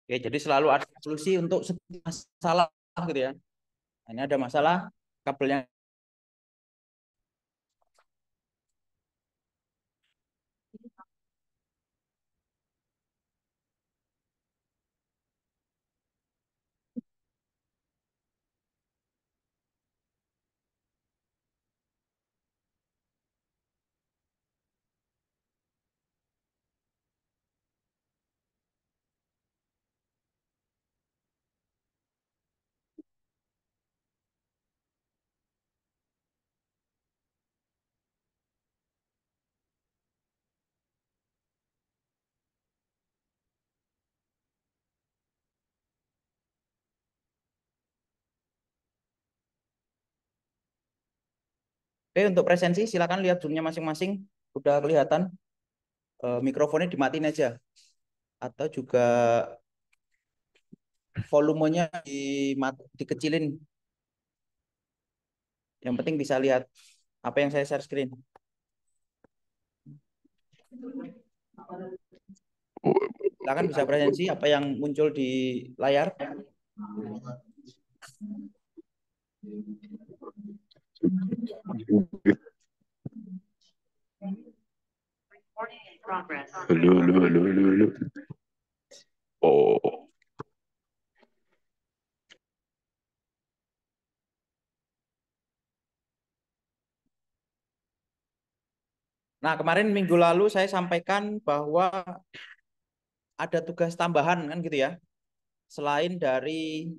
Oke, jadi selalu ada solusi untuk setiap masalah gitu ya. Ini ada masalah kabelnya. Oke, untuk presensi silakan lihat zoom-nya masing-masing. Udah kelihatan. Mikrofonnya dimatiin aja. Atau juga volumenya dikecilin. Yang penting bisa lihat apa yang saya share screen. Silakan bisa presensi apa yang muncul di layar. Halo, halo, halo, halo, halo. Oh, Nah, kemarin minggu lalu saya sampaikan bahwa ada tugas tambahan kan gitu ya. Selain dari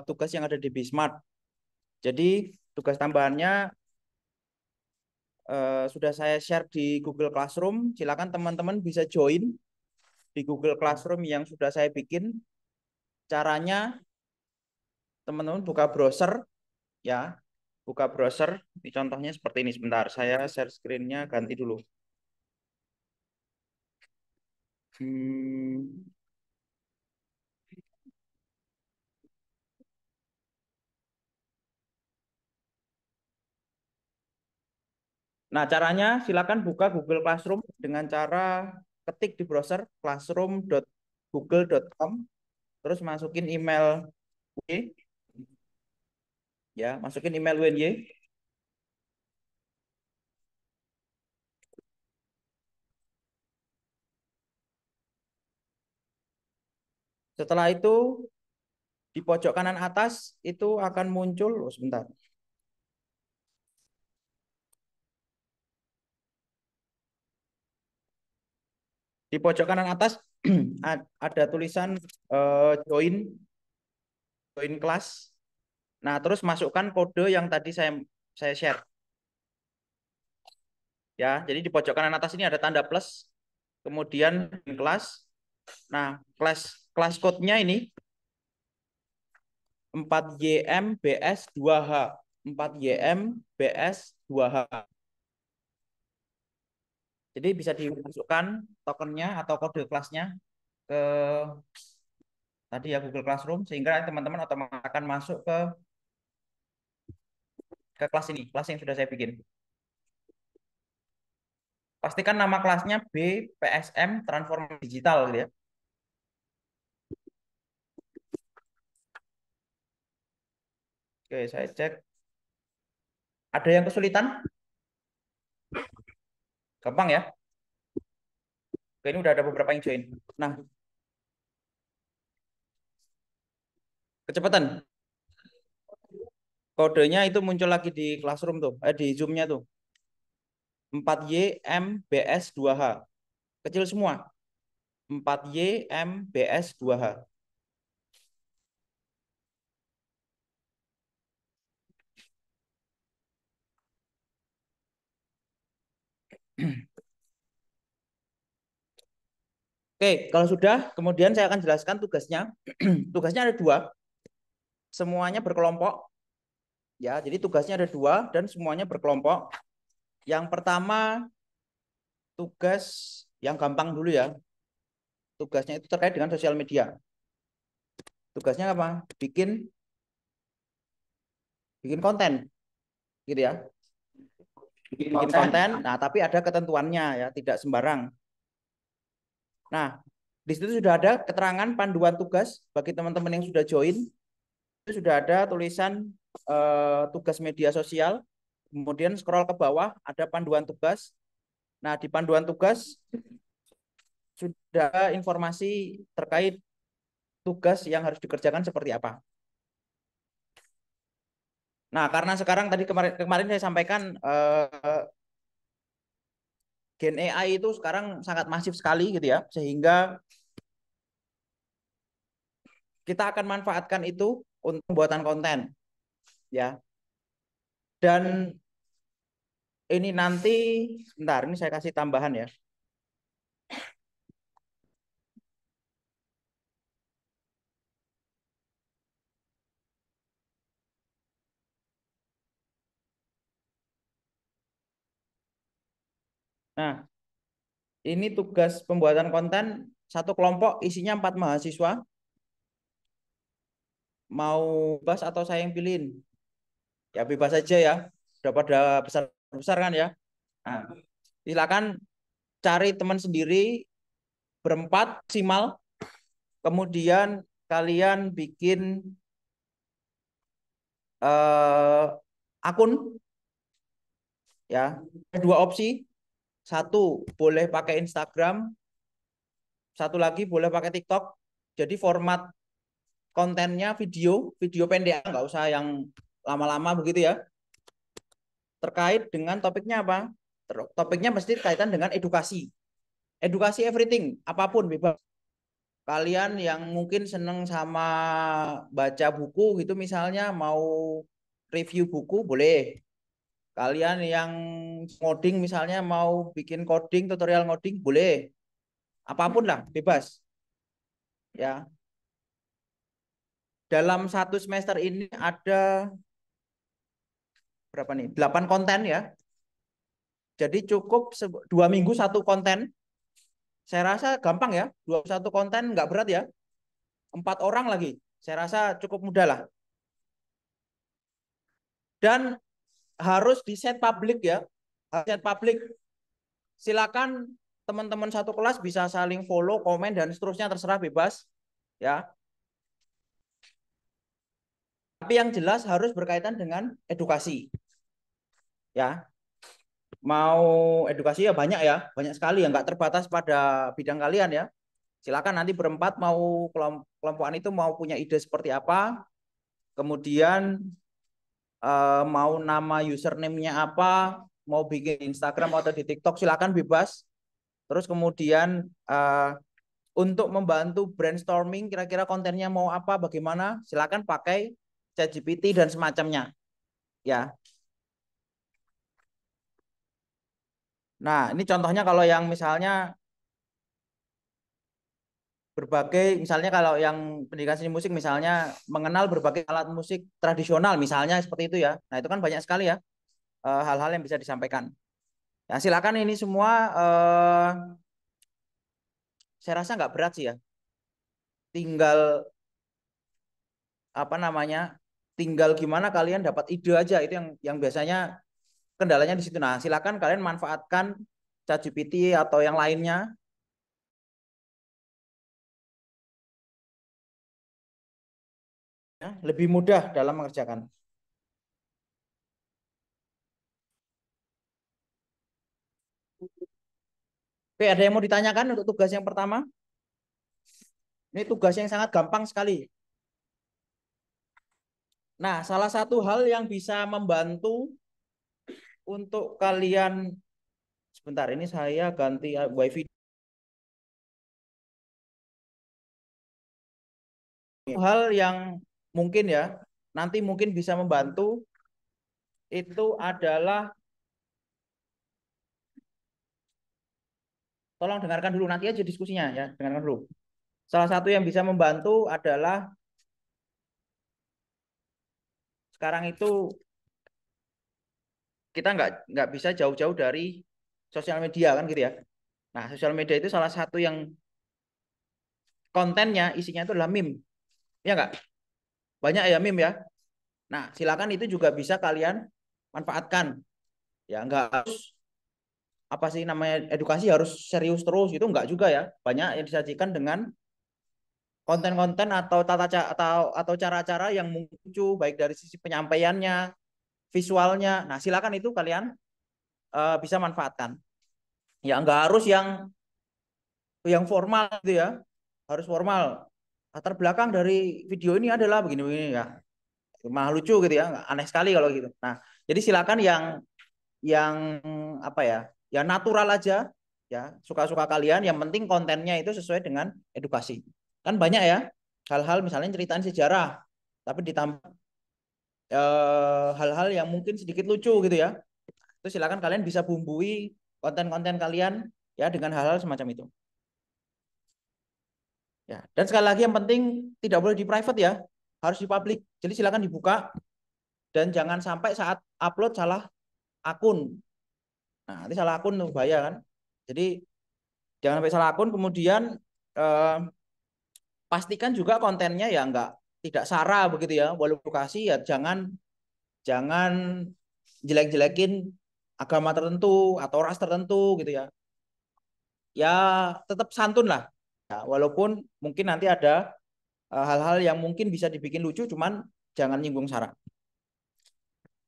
tugas yang ada di Bismart. Jadi tugas tambahannya sudah saya share di Google Classroom. Silakan teman-teman bisa join di Google Classroom yang sudah saya bikin. Caranya teman-teman buka browser ya, buka browser. Ini contohnya seperti ini. Sebentar, saya share screen-nya ganti dulu. Hmm. Nah, caranya silakan buka Google Classroom dengan cara ketik di browser classroom.google.com, terus masukin email WNY, ya, masukin email WNY. Setelah itu di pojok kanan atas itu akan muncul, oh sebentar. Di pojok kanan atas ada tulisan join kelas. Nah, terus masukkan kode yang tadi saya share. Ya, jadi di pojok kanan atas ini ada tanda plus, kemudian kelas. Nah, kelas code-nya ini 4YM-BS2H. 4YM-BS2H. Jadi bisa dimasukkan tokennya atau kode kelasnya ke tadi ya Google Classroom sehingga teman-teman otomatis akan masuk ke kelas ini, kelas yang sudah saya bikin. Pastikan nama kelasnya BPSM Transformasi Digital gitu ya. Oke, saya cek. Ada yang kesulitan? Gampang ya. Oke, ini udah ada beberapa yang join. Nah, kecepatan. Kodenya itu muncul lagi di Classroom tuh, di Zoom-nya tuh. 4YMBS2H. Kecil semua. 4YMBS2H. Oke, kalau sudah, kemudian saya akan jelaskan tugasnya. Tugasnya ada dua, semuanya berkelompok. Ya, jadi tugasnya ada dua dan semuanya berkelompok. Yang pertama, tugas yang gampang dulu ya. Tugasnya itu terkait dengan sosial media. Tugasnya apa? Bikin konten, gitu ya. Bikin konten. Nah, tapi ada ketentuannya ya, tidak sembarang. Nah, Di situ sudah ada keterangan panduan tugas bagi teman-teman yang sudah join. Itu sudah ada tulisan tugas media sosial. Kemudian scroll ke bawah ada panduan tugas. Nah, di panduan tugas sudah informasi terkait tugas yang harus dikerjakan seperti apa. Nah, karena sekarang tadi kemarin saya sampaikan Gen AI itu sekarang sangat masif sekali gitu ya, sehingga kita akan manfaatkan itu untuk pembuatan konten ya. Dan ini nanti bentar, ini saya kasih tambahan ya. Nah, ini tugas pembuatan konten satu kelompok isinya 4 mahasiswa. Mau bebas atau saya yang pilihin? Ya bebas saja ya. Udah pada besar-besar kan ya. Nah, silakan cari teman sendiri berempat maksimal. Kemudian kalian bikin akun ya. Ada dua opsi. Satu boleh pakai Instagram, satu lagi boleh pakai TikTok. Jadi format kontennya video pendek, nggak usah yang lama-lama begitu ya. Terkait dengan topiknya apa? Topiknya mesti kaitan dengan edukasi. Edukasi everything, apapun bebas. Kalian yang mungkin seneng sama baca buku gitu misalnya mau review buku boleh. Kalian yang ngoding misalnya mau bikin coding, tutorial ngoding boleh. Apapun lah, bebas. Ya. Dalam satu semester ini ada berapa nih? 8 konten ya. Jadi cukup 2 minggu satu konten. Saya rasa gampang ya. 21 konten nggak berat ya. 4 orang lagi. Saya rasa cukup mudah lah. Dan harus di set publik ya. Set publik. Silakan teman-teman satu kelas bisa saling follow, komen dan seterusnya terserah bebas ya. Tapi yang jelas harus berkaitan dengan edukasi. Ya. Mau edukasi ya banyak sekali ya, nggak terbatas pada bidang kalian ya. Silakan nanti berempat mau kelompokan itu mau punya ide seperti apa, kemudian mau nama username-nya apa, mau bikin Instagram atau di TikTok silakan bebas. Terus kemudian untuk membantu brainstorming kira-kira kontennya mau apa, bagaimana, silakan pakai ChatGPT dan semacamnya. Ya. Nah, ini contohnya kalau yang misalnya berbagai, misalnya kalau yang pendidikan seni musik misalnya mengenal berbagai alat musik tradisional misalnya seperti itu ya. Nah, itu kan banyak sekali ya hal-hal yang bisa disampaikan. Ya, silakan ini semua saya rasa nggak berat sih ya. Tinggal apa namanya? Tinggal gimana kalian dapat ide aja itu yang biasanya kendalanya di situ. Nah, silakan kalian manfaatkan ChatGPT atau yang lainnya ya, lebih mudah dalam mengerjakan. Oke, ada yang mau ditanyakan untuk tugas yang pertama? Ini tugas yang sangat gampang sekali. Nah, salah satu hal yang bisa membantu untuk kalian, sebentar ini saya ganti WiFi. Hal yang mungkin ya, nanti mungkin bisa membantu itu adalah, tolong dengarkan dulu nanti aja diskusinya ya, dengarkan dulu. Salah satu yang bisa membantu adalah sekarang itu kita nggak bisa jauh-jauh dari sosial media kan gitu ya. Nah, sosial media itu salah satu yang kontennya isinya itu adalah meme, ya nggak? Banyak ya meme ya. Nah, silakan itu juga bisa kalian manfaatkan. Ya, nggak harus apa sih namanya edukasi harus serius terus itu enggak juga ya. Banyak yang disajikan dengan konten-konten atau atau cara-cara yang lucu baik dari sisi penyampaiannya, visualnya. Nah, silakan itu kalian bisa manfaatkan. Ya enggak harus yang formal gitu ya. Harus formal. Latar belakang dari video ini adalah begini-begini ya. Mah lucu gitu ya, aneh sekali kalau gitu. Nah, jadi silakan yang apa ya? Ya natural aja ya, suka-suka kalian, yang penting kontennya itu sesuai dengan edukasi. Kan banyak ya hal-hal misalnya ceritaan sejarah tapi ditambah hal-hal yang mungkin sedikit lucu gitu ya. Itu silakan kalian bisa bumbui konten-konten kalian ya dengan hal-hal semacam itu. Ya, dan sekali lagi yang penting tidak boleh di private ya, harus di public. Jadi silakan dibuka dan jangan sampai saat upload salah akun. Nah, nanti salah akun tuh bahaya kan. Jadi jangan sampai salah akun. Kemudian eh, pastikan juga kontennya ya enggak tidak sara begitu ya. Walaupun edukasi ya jangan jangan jelek-jelekin agama tertentu atau ras tertentu gitu ya. Ya tetap santun lah. Ya, walaupun mungkin nanti ada hal-hal yang mungkin bisa dibikin lucu, cuman jangan nyinggung sara.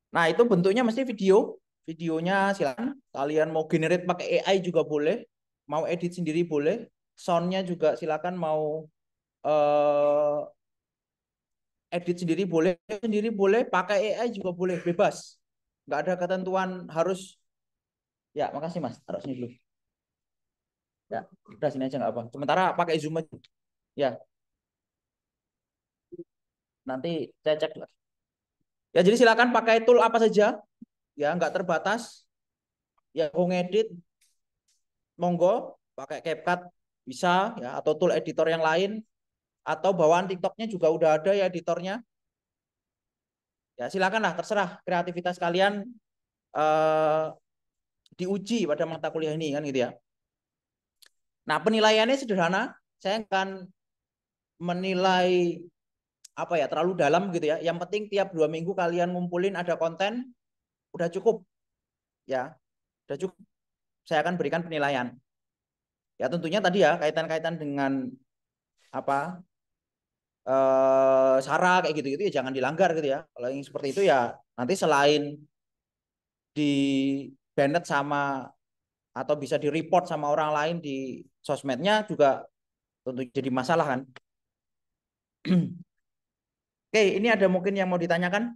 Nah, itu bentuknya mesti video. Videonya silakan. Kalian mau generate pakai AI juga boleh. Mau edit sendiri boleh. Soundnya juga silakan mau eh, edit sendiri boleh. Pakai AI juga boleh. Bebas. Nggak ada ketentuan harus. Ya, makasih Mas. Taruh sini dulu. Ya, udah sini aja nggak apa. Sementara pakai Zoom aja. Ya, nanti saya cek lagi. Ya, jadi silakan pakai tool apa saja. Ya, nggak terbatas. Ya, mau ngedit monggo pakai CapCut bisa ya, atau tool editor yang lain, atau bawaan TikToknya juga udah ada ya editornya. Ya silakan lah, terserah kreativitas kalian eh, diuji pada mata kuliah ini kan gitu ya. Nah, penilaiannya sederhana. Saya akan menilai apa ya terlalu dalam gitu ya. Yang penting tiap 2 minggu kalian ngumpulin ada konten, udah cukup ya, udah cukup. Saya akan berikan penilaian. Ya tentunya tadi ya kaitan-kaitan dengan apa SARA kayak gitu-gitu ya jangan dilanggar gitu ya. Kalau yang seperti itu ya nanti selain di banned sama atau bisa di report sama orang lain di sosmednya juga tentu jadi masalah kan. Oke, ini ada mungkin yang mau ditanyakan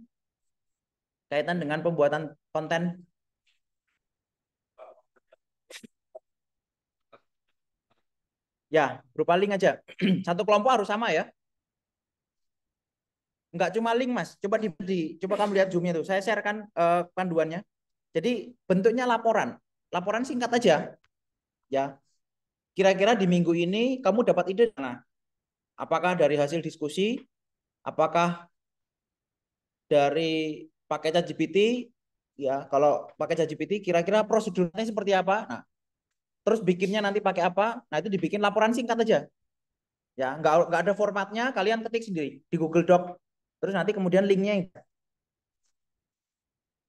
kaitan dengan pembuatan konten. Ya, berupa link aja. Satu kelompok harus sama ya. Enggak cuma link, Mas. Coba kamu lihat Zoom-nya tuh. Saya sharekan panduannya. Jadi bentuknya laporan. Laporan singkat aja. Ya, kira-kira di minggu ini kamu dapat ide mana? Apakah dari hasil diskusi? Apakah dari pakai ChatGPT? Ya, kalau pakai ChatGPT kira-kira prosedurnya seperti apa? Nah, terus bikinnya nanti pakai apa? Nah, itu dibikin laporan singkat aja. Ya, nggak ada formatnya, kalian ketik sendiri di Google Doc. Terus nanti kemudian linknya.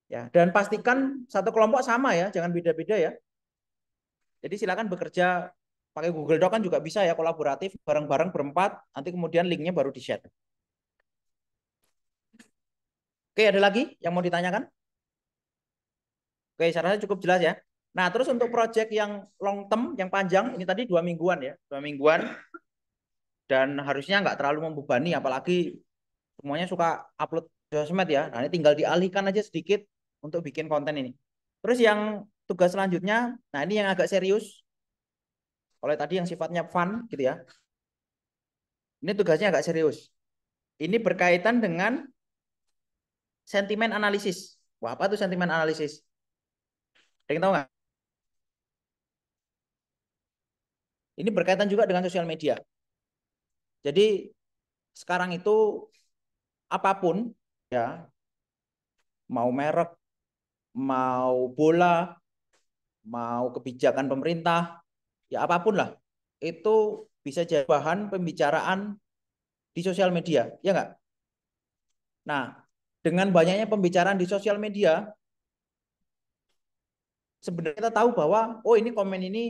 Ya, dan pastikan satu kelompok sama ya, jangan beda-beda ya. Jadi silakan bekerja pakai Google Doc kan juga bisa ya kolaboratif bareng-bareng berempat. Nanti kemudian linknya baru di-share. Oke, ada lagi yang mau ditanyakan? Oke, saya rasa cukup jelas ya. Nah, terus untuk project yang long term, yang panjang, ini tadi 2 mingguan ya, 2 mingguan, dan harusnya nggak terlalu membebani, apalagi semuanya suka upload sosmed ya. Nah, ini tinggal dialihkan aja sedikit untuk bikin konten ini. Terus yang tugas selanjutnya, nah ini yang agak serius. Kalau tadi yang sifatnya fun gitu ya, ini tugasnya agak serius. Ini berkaitan dengan sentimen analisis. Wah, apa tuh sentimen analisis? Ada yang tahu nggak? Ini berkaitan juga dengan sosial media. Jadi sekarang itu apapun ya, mau merek, mau bola, mau kebijakan pemerintah, ya apapun lah, itu bisa jadi bahan pembicaraan di sosial media, ya nggak? Nah, dengan banyaknya pembicaraan di sosial media, sebenarnya kita tahu bahwa oh ini komen ini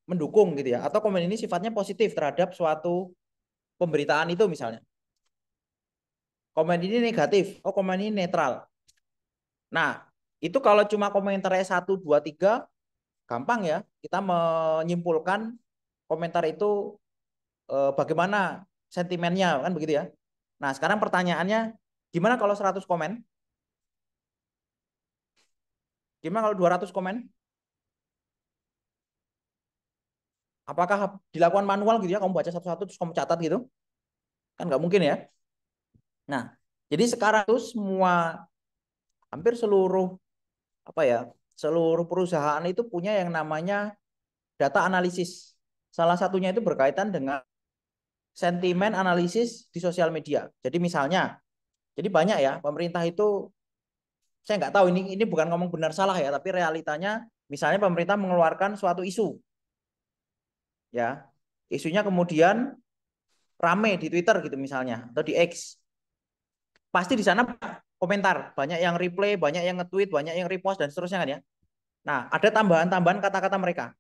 mendukung gitu ya, atau komen ini sifatnya positif terhadap suatu pemberitaan itu misalnya. Komen ini negatif, oh komen ini netral. Nah, itu kalau cuma komentarnya 1, 2, 3, gampang ya kita menyimpulkan komentar itu bagaimana sentimennya kan begitu ya. Nah, sekarang pertanyaannya gimana kalau 100 komen? Gimana kalau 200 komen? Apakah dilakukan manual gitu ya? Kamu baca satu-satu terus kamu catat gitu? Kan nggak mungkin ya. Nah, jadi sekarang itu semua hampir seluruh apa ya? Seluruh perusahaan itu punya yang namanya data analisis. Salah satunya itu berkaitan dengan sentimen analisis di sosial media. Jadi misalnya, jadi banyak ya pemerintah itu saya nggak tahu ini bukan ngomong benar salah ya, tapi realitanya misalnya pemerintah mengeluarkan suatu isu ya. Isunya kemudian rame di Twitter gitu misalnya atau di X. Pasti di sana komentar, banyak yang reply, banyak yang nge-tweet, banyak yang repost dan seterusnya kan ya. Nah, ada tambahan-tambahan kata-kata mereka.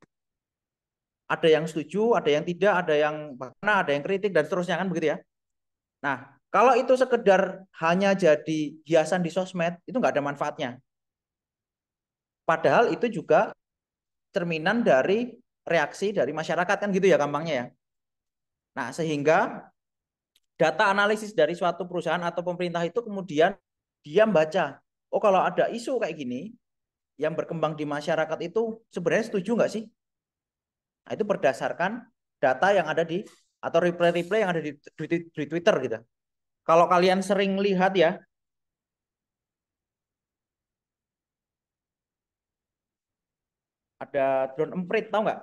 Ada yang setuju, ada yang tidak, ada yang bahkan ada yang kritik dan seterusnya kan begitu ya. Nah, kalau itu sekedar hanya jadi hiasan di sosmed, itu nggak ada manfaatnya. Padahal itu juga cerminan dari reaksi dari masyarakat kan gitu ya gampangnya ya. Nah, sehingga data analisis dari suatu perusahaan atau pemerintah itu kemudian dia membaca, oh kalau ada isu kayak gini yang berkembang di masyarakat itu sebenarnya setuju nggak sih? Nah, itu berdasarkan data yang ada di atau reply-reply yang ada di Twitter gitu. Kalau kalian sering lihat ya, ada drone emprit, tahu nggak?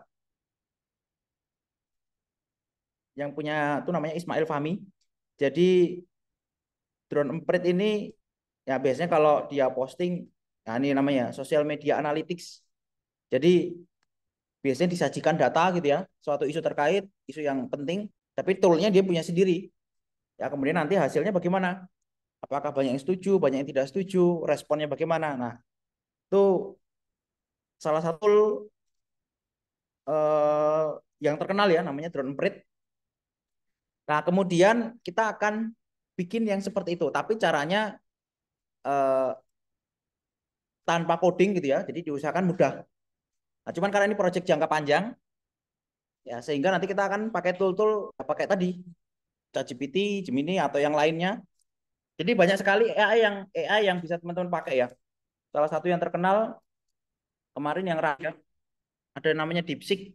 Yang punya itu namanya Ismail Fahmi. Jadi drone emprit ini ya biasanya kalau dia posting, nah ini namanya social media analytics. Jadi biasanya disajikan data gitu ya, suatu isu terkait, isu yang penting, tapi toolnya dia punya sendiri. Ya kemudian nanti hasilnya bagaimana? Apakah banyak yang setuju, banyak yang tidak setuju, responnya bagaimana? Nah itu salah satu eh, yang terkenal ya namanya drone emprit. Nah kemudian kita akan bikin yang seperti itu, tapi caranya eh, tanpa coding gitu ya, jadi diusahakan mudah. Nah, cuman karena ini proyek jangka panjang, ya sehingga nanti kita akan pakai tool-tool, pakai tadi ChatGPT, Gemini atau yang lainnya. Jadi banyak sekali AI yang bisa teman-teman pakai ya. Salah satu yang terkenal kemarin yang rakyat ada namanya DeepSeek.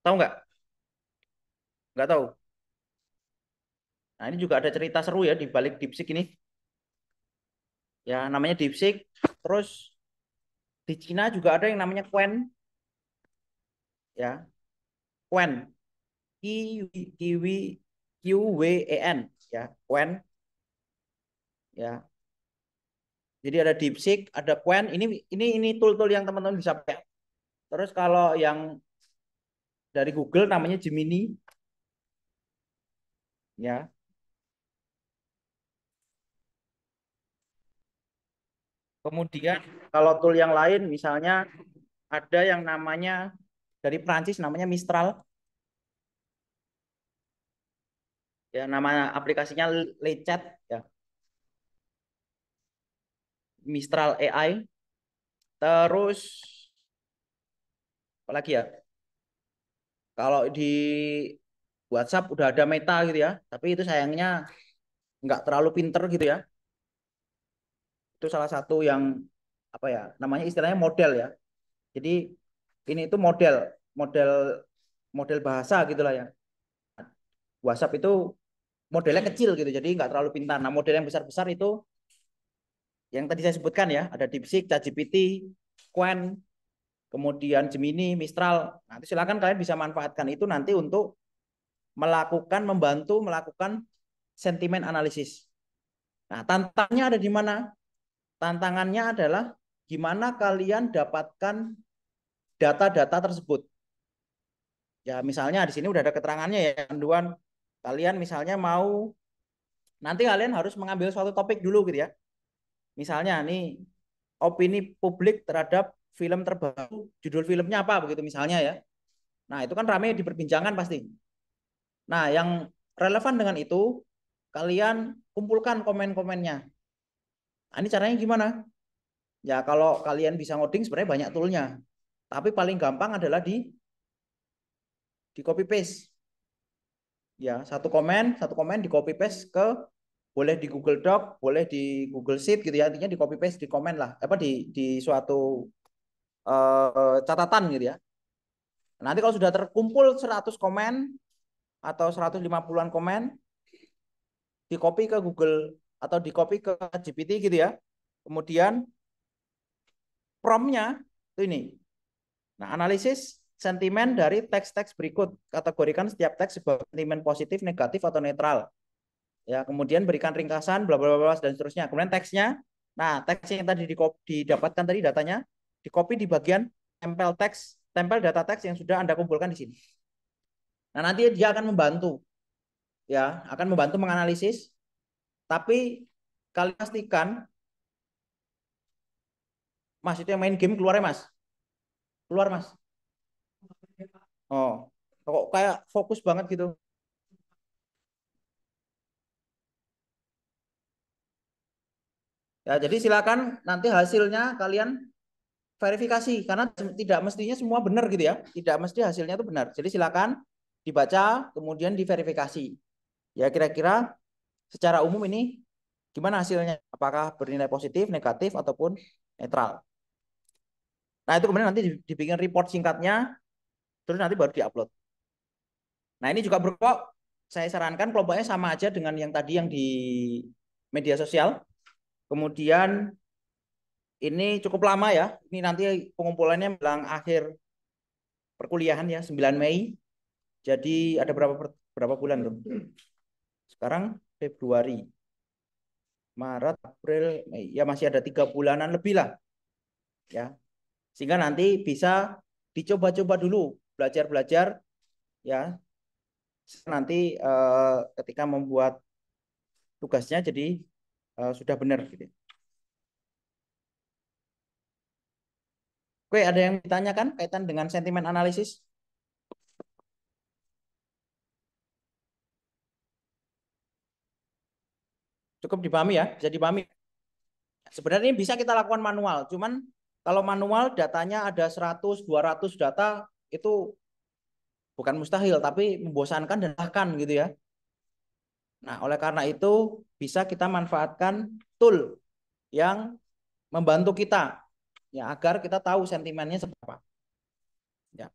Tahu nggak? Nggak tahu. Nah ini juga ada cerita seru ya di balik DeepSeek ini. Ya namanya DeepSeek. Terus di Cina juga ada yang namanya Qwen. Ya Qwen. Qwen. Ya Qwen. Ya jadi ada DeepSeek, ada Qwen. Ini tool-tool yang teman-teman bisa pakai. Terus kalau yang dari Google namanya Gemini. Ya kemudian kalau tool yang lain misalnya ada yang namanya dari Prancis namanya Mistral. Ya nama aplikasinya Lechat ya, Mistral AI. Terus apalagi ya? Kalau di WhatsApp udah ada Meta gitu ya, tapi itu sayangnya nggak terlalu pinter gitu ya. Itu salah satu yang apa ya? Namanya istilahnya model ya. Jadi ini itu model, model model bahasa gitulah ya. WhatsApp itu modelnya kecil gitu, jadi nggak terlalu pintar. Nah, model yang besar-besar itu yang tadi saya sebutkan ya, ada DeepSeek, ChatGPT, Qwen, kemudian Gemini, Mistral. Nanti silakan kalian bisa manfaatkan itu nanti untuk membantu melakukan sentimen analisis. Nah, tantangannya ada di mana? Tantangannya adalah gimana kalian dapatkan data-data tersebut. Ya, misalnya di sini udah ada keterangannya ya, panduan kalian misalnya mau nanti kalian harus mengambil suatu topik dulu gitu ya. Misalnya nih opini publik terhadap film terbaru, judul filmnya apa begitu misalnya ya. Nah, itu kan ramai diperbincangkan pasti. Nah, yang relevan dengan itu, kalian kumpulkan komen-komennya. Nah, ini caranya gimana? Ya, kalau kalian bisa ngoding sebenarnya banyak toolnya. Tapi paling gampang adalah di copy paste. Ya, satu komen di copy paste ke boleh di Google Doc, boleh di Google Sheet gitu ya. Intinya di copy paste di komen lah. Apa di suatu catatan gitu ya. Nanti kalau sudah terkumpul 100 komen atau 150-an komen, di copy ke Google atau di copy ke GPT gitu ya. Kemudian prompt-nya itu ini. Nah, analisis sentimen dari teks-teks berikut. Kategorikan setiap teks sebagai sentimen positif, negatif, atau netral. Ya, kemudian berikan ringkasan, bla bla bla dan seterusnya. Kemudian teksnya, nah teks yang tadi didapatkan tadi datanya, di copy di bagian tempel teks, tempel data teks yang sudah Anda kumpulkan di sini. Nah, nanti dia akan membantu, ya, akan membantu menganalisis. Tapi kalian pastikan, Mas itu yang main game keluar ya Mas, keluar Mas. Oh, kok kayak fokus banget gitu. Ya, jadi silakan nanti hasilnya kalian verifikasi karena tidak mestinya semua benar gitu ya. Tidak mesti hasilnya itu benar. Jadi silakan dibaca kemudian diverifikasi. Ya kira-kira secara umum ini gimana hasilnya? Apakah bernilai positif, negatif ataupun netral? Nah, itu kemudian nanti dibikin report singkatnya terus nanti baru diupload. Nah, ini juga berkelompok. Saya sarankan kelompoknya sama aja dengan yang tadi yang di media sosial. Kemudian ini cukup lama ya. Ini nanti pengumpulannya menjelang akhir perkuliahan ya, 9 Mei. Jadi ada berapa bulan loh? Sekarang Februari, Maret, April, Mei. Ya masih ada 3 bulanan lebih lah. Ya, sehingga nanti bisa dicoba-coba dulu, belajar-belajar ya. Nanti ketika membuat tugasnya jadi sudah benar gitu. Oke, ada yang ditanyakan kaitan dengan sentimen analisis? Cukup dipahami ya, bisa dipahami. Sebenarnya ini bisa kita lakukan manual, cuman kalau manual datanya ada 100, 200 data itu bukan mustahil tapi membosankan dan bahkan gitu ya. Nah, oleh karena itu bisa kita manfaatkan tool yang membantu kita ya agar kita tahu sentimennya seperti apa. Ya.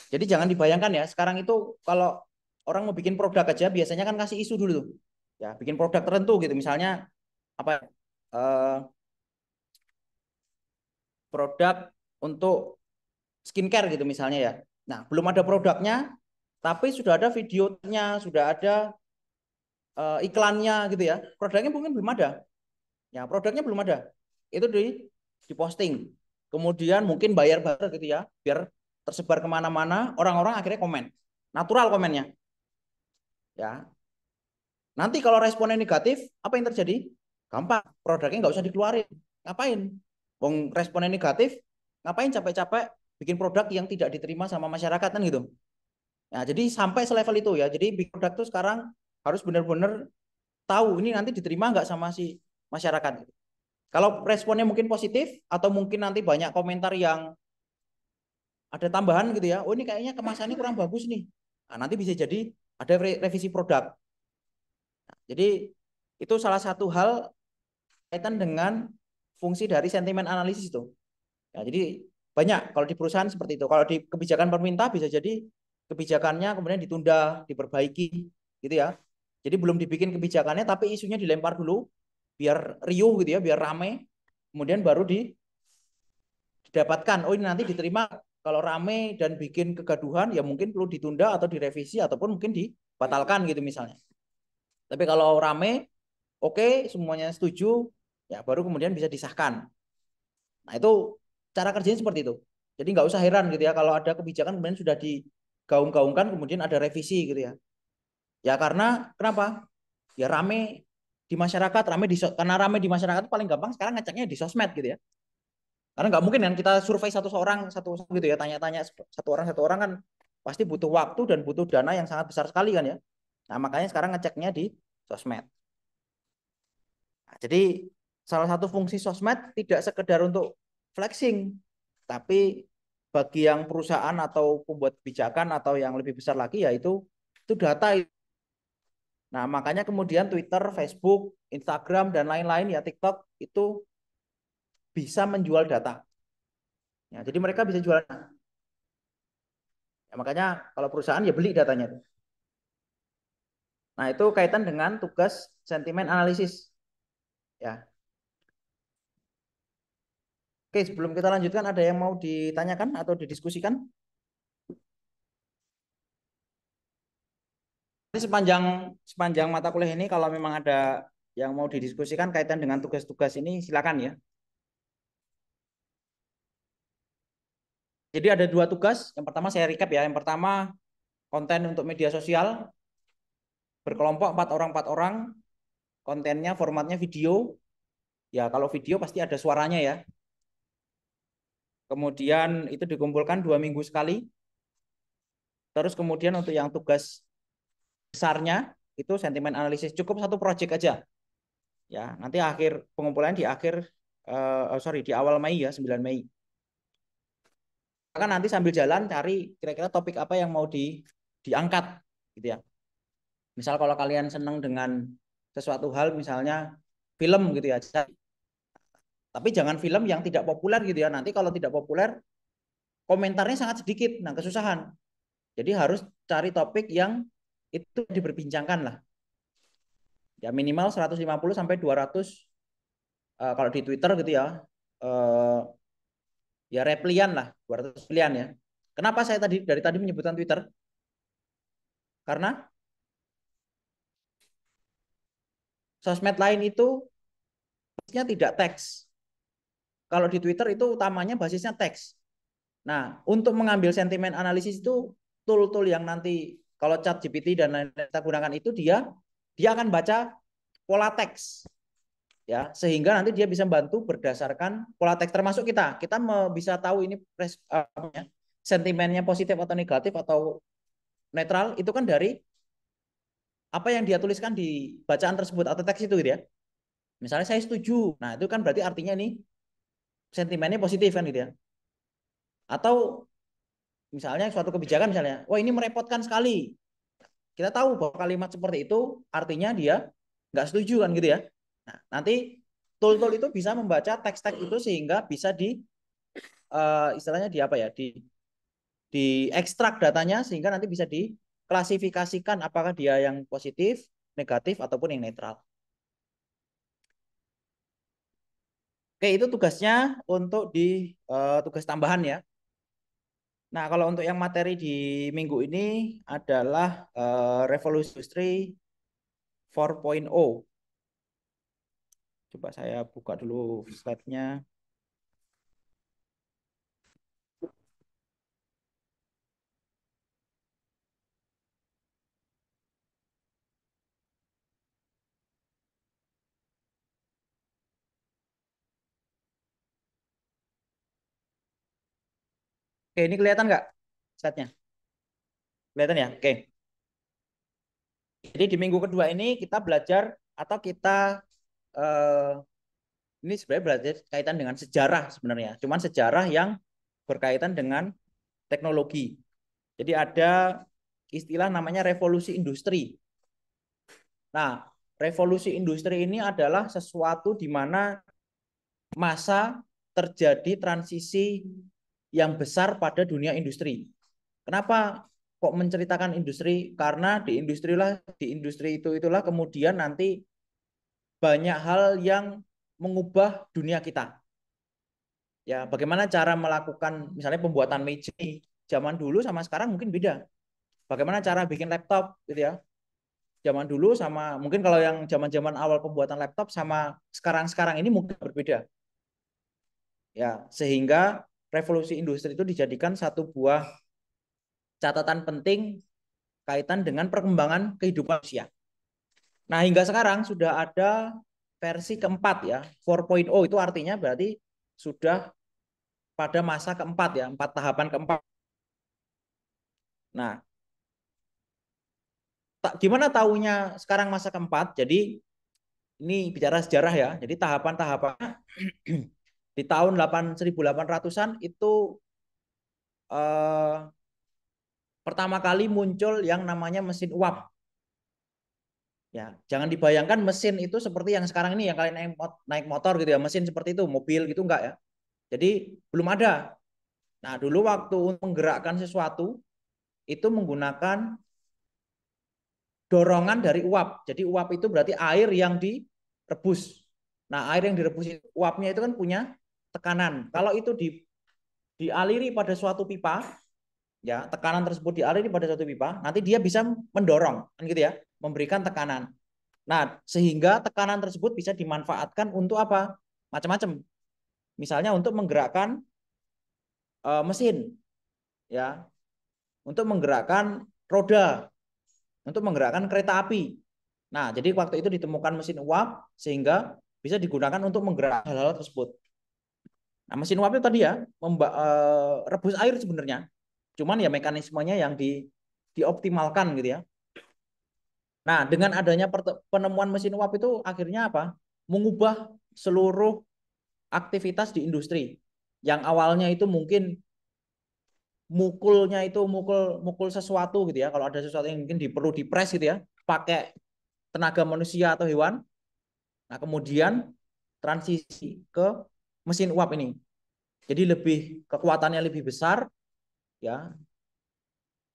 Jadi jangan dibayangkan ya, sekarang itu kalau orang mau bikin produk aja biasanya kan kasih isu dulu tuh. Ya, bikin produk tertentu gitu. Misalnya apa eh, produk untuk skincare gitu misalnya ya. Nah, belum ada produknya, tapi sudah ada videonya, sudah ada iklannya gitu ya. Produknya mungkin belum ada. Ya, produknya belum ada. Itu diposting. Kemudian mungkin bayar-bayar gitu ya, biar tersebar kemana-mana, orang-orang akhirnya komen. Natural komennya. Ya. Nanti kalau responnya negatif, apa yang terjadi? Gampang, produknya nggak usah dikeluarin. Ngapain? Wong responnya negatif, ngapain capek-capek bikin produk yang tidak diterima sama masyarakat kan gitu. Nah, jadi sampai selevel itu ya. Jadi bikin produk itu sekarang harus benar-benar tahu ini nanti diterima nggak sama si masyarakat. Kalau responnya mungkin positif atau mungkin nanti banyak komentar yang ada tambahan gitu ya. Oh ini kayaknya kemasannya kurang bagus nih. Nah, nanti bisa jadi ada revisi produk. Nah, jadi itu salah satu hal kaitan dengan fungsi dari sentimen analisis itu. Ya, jadi banyak kalau di perusahaan seperti itu. Kalau di kebijakan pemerintah bisa jadi kebijakannya kemudian ditunda, diperbaiki gitu ya. Jadi belum dibikin kebijakannya tapi isunya dilempar dulu biar riuh gitu ya, biar rame. Kemudian baru didapatkan. Oh ini nanti diterima kalau rame dan bikin kegaduhan ya mungkin perlu ditunda atau direvisi ataupun mungkin dibatalkan gitu misalnya. Tapi kalau rame oke semuanya setuju ya baru kemudian bisa disahkan. Nah itu cara kerjanya seperti itu. Jadi nggak usah heran gitu ya kalau ada kebijakan kemudian sudah digaung-gaungkan kemudian ada revisi gitu ya. Ya karena kenapa? Ya rame di masyarakat, karena rame di masyarakat paling gampang sekarang ngeceknya di sosmed gitu ya. Karena nggak mungkin kan kita survei satu gitu ya, tanya-tanya satu orang kan pasti butuh waktu dan butuh dana yang sangat besar sekali kan ya. Nah, makanya sekarang ngeceknya di sosmed. Nah, jadi salah satu fungsi sosmed tidak sekedar untuk flexing, tapi bagi yang perusahaan atau pembuat kebijakan atau yang lebih besar lagi yaitu itu data. Nah, makanya kemudian Twitter, Facebook, Instagram dan lain-lain ya TikTok itu bisa menjual data. Ya, jadi mereka bisa jual. Ya, makanya kalau perusahaan ya beli datanya. Nah, itu kaitan dengan tugas sentimen analisis. Ya. Oke, sebelum kita lanjutkan ada yang mau ditanyakan atau didiskusikan? Ini sepanjang sepanjang mata kuliah ini kalau memang ada yang mau didiskusikan kaitan dengan tugas-tugas ini silakan ya. Jadi ada dua tugas. Yang pertama saya recap ya. Yang pertama konten untuk media sosial berkelompok empat orang. Kontennya formatnya video. Ya kalau video pasti ada suaranya ya. Kemudian itu dikumpulkan 2 minggu sekali. Terus kemudian untuk yang tugas besarnya itu sentimen analisis cukup satu project aja. Ya, nanti akhir pengumpulan di akhir di awal Mei ya, 9 Mei. Maka nanti sambil jalan cari kira-kira topik apa yang mau diangkat gitu ya. Misal kalau kalian senang dengan sesuatu hal misalnya film gitu ya. Tapi jangan film yang tidak populer gitu ya. Nanti kalau tidak populer komentarnya sangat sedikit. Nah, kesusahan. Jadi harus cari topik yang itu diperbincangkan lah. Ya minimal 150 sampai 200 kalau di Twitter gitu ya. Uh, ya replian lah, 200 replian ya. Kenapa saya dari tadi menyebutkan Twitter? Karena sosmed lain itu basisnya tidak teks. Kalau di Twitter itu utamanya basisnya teks. Nah, untuk mengambil sentimen analisis itu tool-tool yang nanti kalau chat GPT dan lain-lain kita gunakan itu dia akan baca pola teks ya sehingga nanti dia bisa bantu berdasarkan pola teks termasuk kita bisa tahu ini sentimennya positif atau negatif atau netral itu kan dari apa yang dia tuliskan di bacaan tersebut atau teks itu gitu ya. Misalnya saya setuju. Nah, itu kan berarti artinya ini sentimennya positif kan gitu ya. Atau misalnya suatu kebijakan misalnya, wah ini merepotkan sekali. Kita tahu bahwa kalimat seperti itu artinya dia nggak setuju kan gitu ya. Nah, nanti tool-tool itu bisa membaca teks-teks itu sehingga bisa istilahnya di apa ya, di ekstrak datanya sehingga nanti bisa diklasifikasikan apakah dia yang positif, negatif ataupun yang netral. Oke, itu tugasnya untuk di tugas tambahan ya. Nah, kalau untuk yang materi di minggu ini adalah revolusi industri 4.0. Coba saya buka dulu slide-nya. Oke, ini kelihatan nggak slide-nya? Kelihatan ya? Oke. Jadi di minggu kedua ini kita belajar atau kita eh, ini sebenarnya belajar kaitan dengan sejarah sebenarnya. Cuman sejarah yang berkaitan dengan teknologi. Jadi ada istilah namanya revolusi industri. Nah, revolusi industri ini adalah sesuatu di mana masa terjadi transisi yang besar pada dunia industri. Kenapa kok menceritakan industri? Karena di industri itulah kemudian nanti banyak hal yang mengubah dunia kita. Ya, bagaimana cara melakukan misalnya pembuatan meja zaman dulu sama sekarang mungkin beda. Bagaimana cara bikin laptop gitu ya. Zaman dulu sama mungkin kalau yang zaman-zaman awal pembuatan laptop sama sekarang-sekarang ini mungkin berbeda. Ya, sehingga revolusi industri itu dijadikan satu buah catatan penting kaitan dengan perkembangan kehidupan manusia. Nah, hingga sekarang sudah ada versi keempat ya, 4.0 itu artinya berarti sudah pada masa keempat ya, 4 tahapan keempat. Nah, gimana tahunya sekarang masa keempat? Jadi ini bicara sejarah ya. Jadi tahapan-tahapannya di tahun 1800-an itu eh, pertama kali muncul yang namanya mesin uap. Ya, jangan dibayangkan mesin itu seperti yang sekarang ini yang kalian naik motor gitu ya, mesin seperti itu, mobil gitu enggak ya. Jadi belum ada. Nah, dulu waktu menggerakkan sesuatu itu menggunakan dorongan dari uap. Jadi uap itu berarti air yang direbus. Nah, air yang direbus itu, uapnya itu kan punya tekanan. Kalau itu dialiri pada suatu pipa, ya tekanan tersebut dialiri pada suatu pipa, nanti dia bisa mendorong, kan gitu ya, memberikan tekanan. Nah, sehingga tekanan tersebut bisa dimanfaatkan untuk apa? Macam-macam. Misalnya untuk menggerakkan mesin, ya, untuk menggerakkan roda, untuk menggerakkan kereta api. Nah, jadi waktu itu ditemukan mesin uap sehingga bisa digunakan untuk menggerakkan hal-hal tersebut. Nah, mesin uap itu tadi ya rebus air sebenarnya. Cuman ya mekanismenya yang dioptimalkan gitu ya. Nah, dengan adanya penemuan mesin uap itu akhirnya apa? Mengubah seluruh aktivitas di industri. Yang awalnya itu mungkin mukulnya itu mukul mukul sesuatu gitu ya. Kalau ada sesuatu yang mungkin perlu dipres gitu ya, pakai tenaga manusia atau hewan. Nah, kemudian transisi ke mesin uap ini. Jadi lebih kekuatannya lebih besar ya,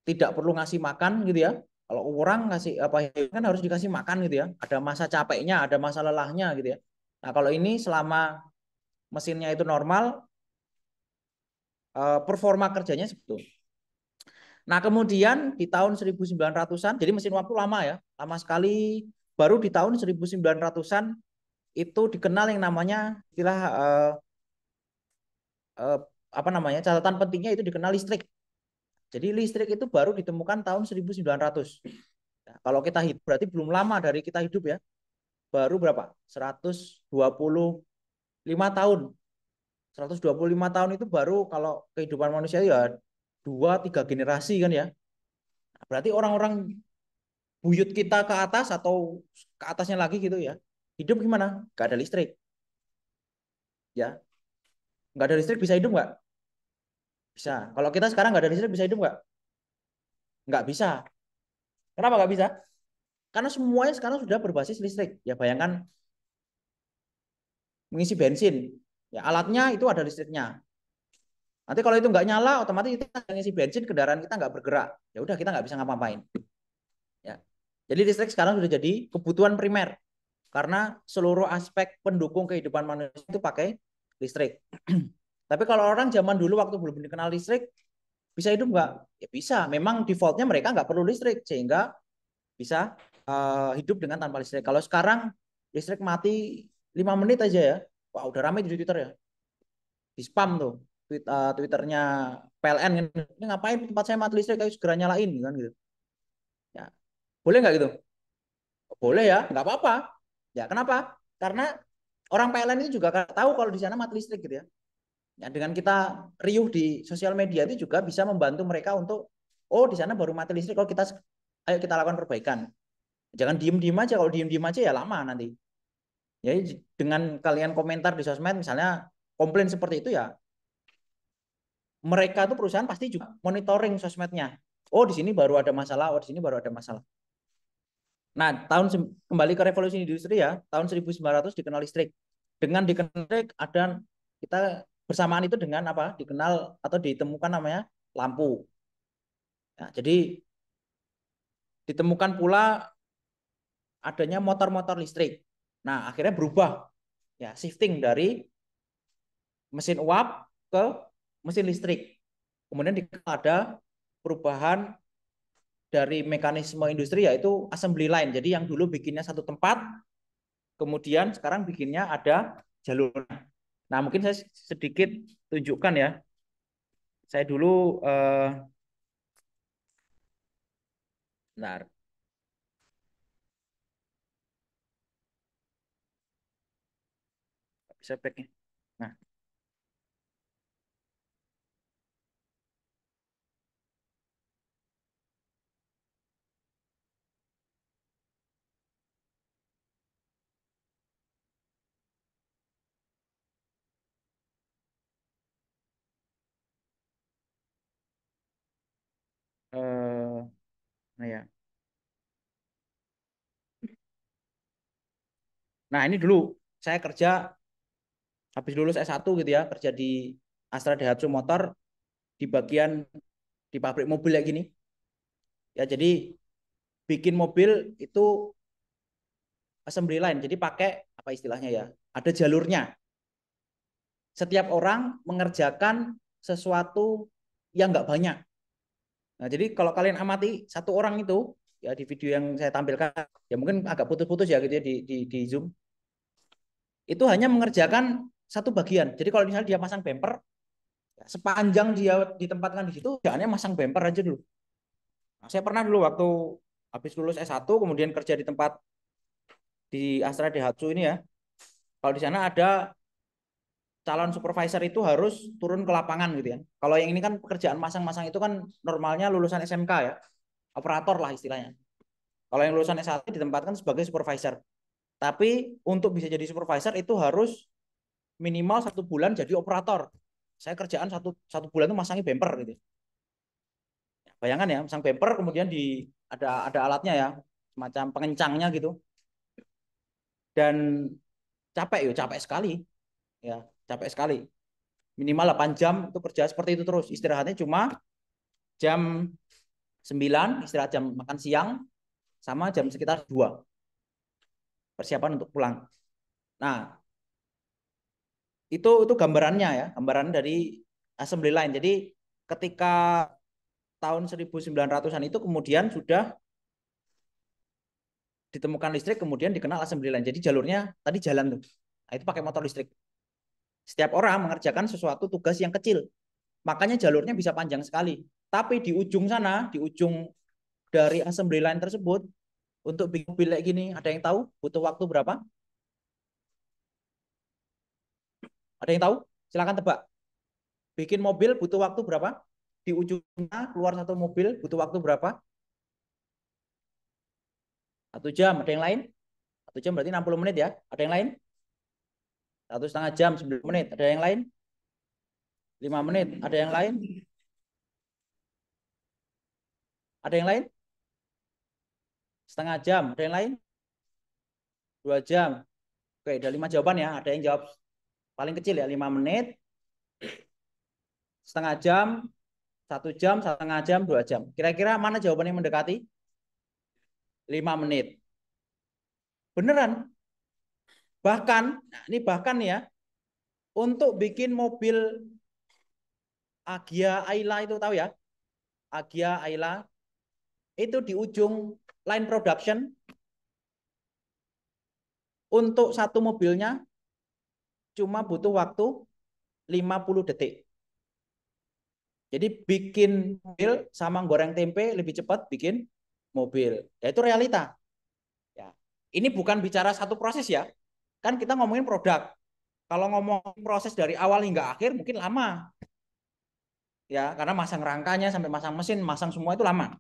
tidak perlu ngasih makan gitu ya. Kalau orang ngasih apa kan harus dikasih makan gitu ya. Ada masa capeknya, ada masa lelahnya gitu ya. Nah, kalau ini selama mesinnya itu normal, performa kerjanya seperti itu. Nah, kemudian di tahun 1900-an, jadi mesin uap itu lama ya, lama sekali. Baru di tahun 1900-an itu dikenal yang namanya istilah eh, apa namanya, catatan pentingnya itu dikenal listrik. Jadi listrik itu baru ditemukan tahun 1900. Nah, kalau kita hidup berarti belum lama dari kita hidup ya. Baru berapa? 125 tahun. 125 tahun itu baru kalau kehidupan manusia ya 2-3 generasi kan ya. Nah, berarti orang-orang buyut kita ke atas atau ke atasnya lagi gitu ya. Hidup gimana? Gak ada listrik. Ya, nggak ada listrik bisa hidup nggak? Bisa. Kalau kita sekarang nggak ada listrik bisa hidup nggak? Nggak bisa. Kenapa nggak bisa? Karena semuanya sekarang sudah berbasis listrik. Ya bayangkan mengisi bensin. Ya alatnya itu ada listriknya. Nanti kalau itu nggak nyala, otomatis kita ngisi bensin, kendaraan kita nggak bergerak. Ya udah kita nggak bisa ngapa-ngapain. Ya. Jadi listrik sekarang sudah jadi kebutuhan primer karena seluruh aspek pendukung kehidupan manusia itu pakai listrik. Tapi kalau orang zaman dulu waktu belum dikenal listrik, bisa hidup nggak? Ya bisa. Memang defaultnya mereka nggak perlu listrik sehingga bisa hidup dengan tanpa listrik. Kalau sekarang listrik mati 5 menit aja ya, wah udah ramai di Twitter ya, di spam tuh Twitternya PLN, ini ngapain tempat saya mati listrik, ayo segera nyalain kan gitu. Ya, boleh nggak gitu? Boleh ya, nggak apa-apa. Ya kenapa? Karena orang PLN itu juga tahu kalau di sana mati listrik gitu ya. Ya, dengan kita riuh di sosial media itu juga bisa membantu mereka untuk oh di sana baru mati listrik, kalau kita ayo kita lakukan perbaikan. Jangan diem-diem aja, kalau diem-diem aja ya lama nanti. Ya dengan kalian komentar di sosmed misalnya komplain seperti itu ya, mereka tuh perusahaan pasti juga monitoring sosmednya. Oh di sini baru ada masalah, oh di sini baru ada masalah. Nah, kembali ke revolusi industri ya, tahun 1900 dikenal listrik. Dengan dikenal listrik ada kita bersamaan itu dengan apa? Dikenal atau ditemukan namanya lampu. Nah, jadi ditemukan pula adanya motor-motor listrik. Nah, akhirnya berubah ya, shifting dari mesin uap ke mesin listrik. Kemudian ada perubahan dari mekanisme industri yaitu assembly line. Jadi yang dulu bikinnya satu tempat, kemudian sekarang bikinnya ada jalur. Nah, mungkin saya sedikit tunjukkan ya. Saya dulu benar, bisa backnya. Nah, Nah ya. Nah, ini dulu saya kerja habis lulus S1 gitu ya, kerja di Astra Daihatsu Motor di bagian di pabrik mobil ya gini. Ya, jadi bikin mobil itu assembly line. Jadi pakai apa istilahnya ya? Ada jalurnya. Setiap orang mengerjakan sesuatu yang nggak banyak. Nah, jadi kalau kalian amati satu orang itu ya di video yang saya tampilkan, ya mungkin agak putus-putus ya gitu ya di Zoom. Itu hanya mengerjakan satu bagian. Jadi kalau misalnya dia pasang bumper, ya sepanjang dia ditempatkan di situ, jangannya masang bumper aja dulu. Nah, saya pernah dulu waktu habis lulus S1 kemudian kerja di tempat di Astra Daihatsu ini ya. Kalau di sana ada calon supervisor itu harus turun ke lapangan gitu ya. Kalau yang ini kan pekerjaan masang-masang itu kan normalnya lulusan SMK ya, operator lah istilahnya. Kalau yang lulusan S1 ditempatkan sebagai supervisor. Tapi untuk bisa jadi supervisor itu harus minimal 1 bulan jadi operator. Saya kerjaan satu bulan itu masangi bumper gitu. Bayangkan ya, masang bumper kemudian ada alatnya ya, semacam pengencangnya gitu. Dan capek sekali ya, capek sekali. Minimal 8 jam itu kerja seperti itu terus. Istirahatnya cuma jam 9, istirahat jam makan siang sama jam sekitar 2 persiapan untuk pulang. Nah, itu gambarannya ya, gambaran dari assembly line. Jadi ketika tahun 1900-an itu kemudian sudah ditemukan listrik kemudian dikenal assembly line. Jadi jalurnya tadi jalan tuh. Nah, itu pakai motor listrik. Setiap orang mengerjakan sesuatu tugas yang kecil. Makanya jalurnya bisa panjang sekali. Tapi di ujung sana, di ujung dari assembly line tersebut untuk bikin mobil kayak gini, ada yang tahu butuh waktu berapa? Ada yang tahu? Silakan tebak. Bikin mobil butuh waktu berapa? Di ujungnya keluar satu mobil butuh waktu berapa? 1 jam. Ada yang lain? 1 jam berarti 60 menit ya. Ada yang lain? 1,5 jam, 90 menit. Ada yang lain? 5 menit. Ada yang lain? Ada yang lain? 0,5 jam. Ada yang lain? 2 jam. Oke, ada 5 jawaban ya. Ada yang jawab paling kecil ya, 5 menit, 0,5 jam, 1 jam, 1,5 jam, 2 jam. Kira-kira mana jawaban yang mendekati? 5 menit. Beneran. Bahkan, nah ini bahkan ya, untuk bikin mobil Agya Ayla itu tahu ya? Agya Ayla itu di ujung line production untuk satu mobilnya cuma butuh waktu 50 detik. Jadi bikin mobil sama goreng tempe lebih cepat bikin mobil. Ya itu realita. Ya. Ini bukan bicara satu proses ya. Kan kita ngomongin produk. Kalau ngomong proses dari awal hingga akhir mungkin lama. Ya, karena masang rangkanya sampai masang mesin, masang semua itu lama.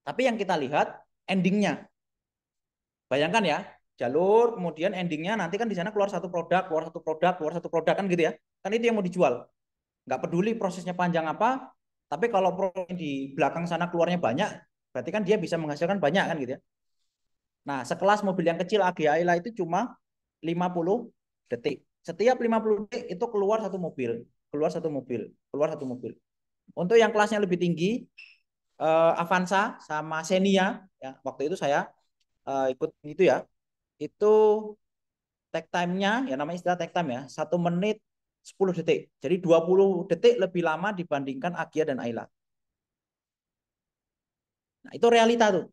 Tapi yang kita lihat endingnya. Bayangkan ya, jalur kemudian endingnya nanti kan di sana keluar satu produk, keluar satu produk, keluar satu produk kan gitu ya. Kan itu yang mau dijual. Nggak peduli prosesnya panjang apa, tapi kalau di belakang sana keluarnya banyak, berarti kan dia bisa menghasilkan banyak kan gitu ya. Nah, sekelas mobil yang kecil AGA itu cuma 50 detik. Setiap 50 detik itu keluar satu mobil, keluar satu mobil, keluar satu mobil. Untuk yang kelasnya lebih tinggi, Avanza sama Xenia, ya, waktu itu saya ikut itu ya, itu take time-nya, ya namanya istilah take time ya, 1 menit 10 detik. Jadi 20 detik lebih lama dibandingkan Agia dan Ayla. Nah, itu realita tuh.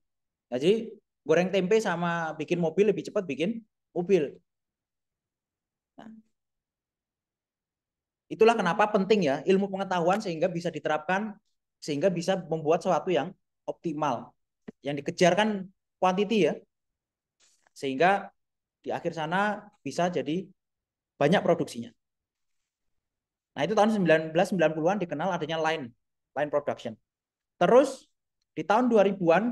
Nah, jadi goreng tempe sama bikin mobil lebih cepat bikin mobil. Nah, itulah kenapa penting ya ilmu pengetahuan sehingga bisa diterapkan, sehingga bisa membuat sesuatu yang optimal. Yang dikejarkan quantity ya, sehingga di akhir sana bisa jadi banyak produksinya. Nah, itu tahun 1990-an dikenal adanya line production. Terus di tahun 2000-an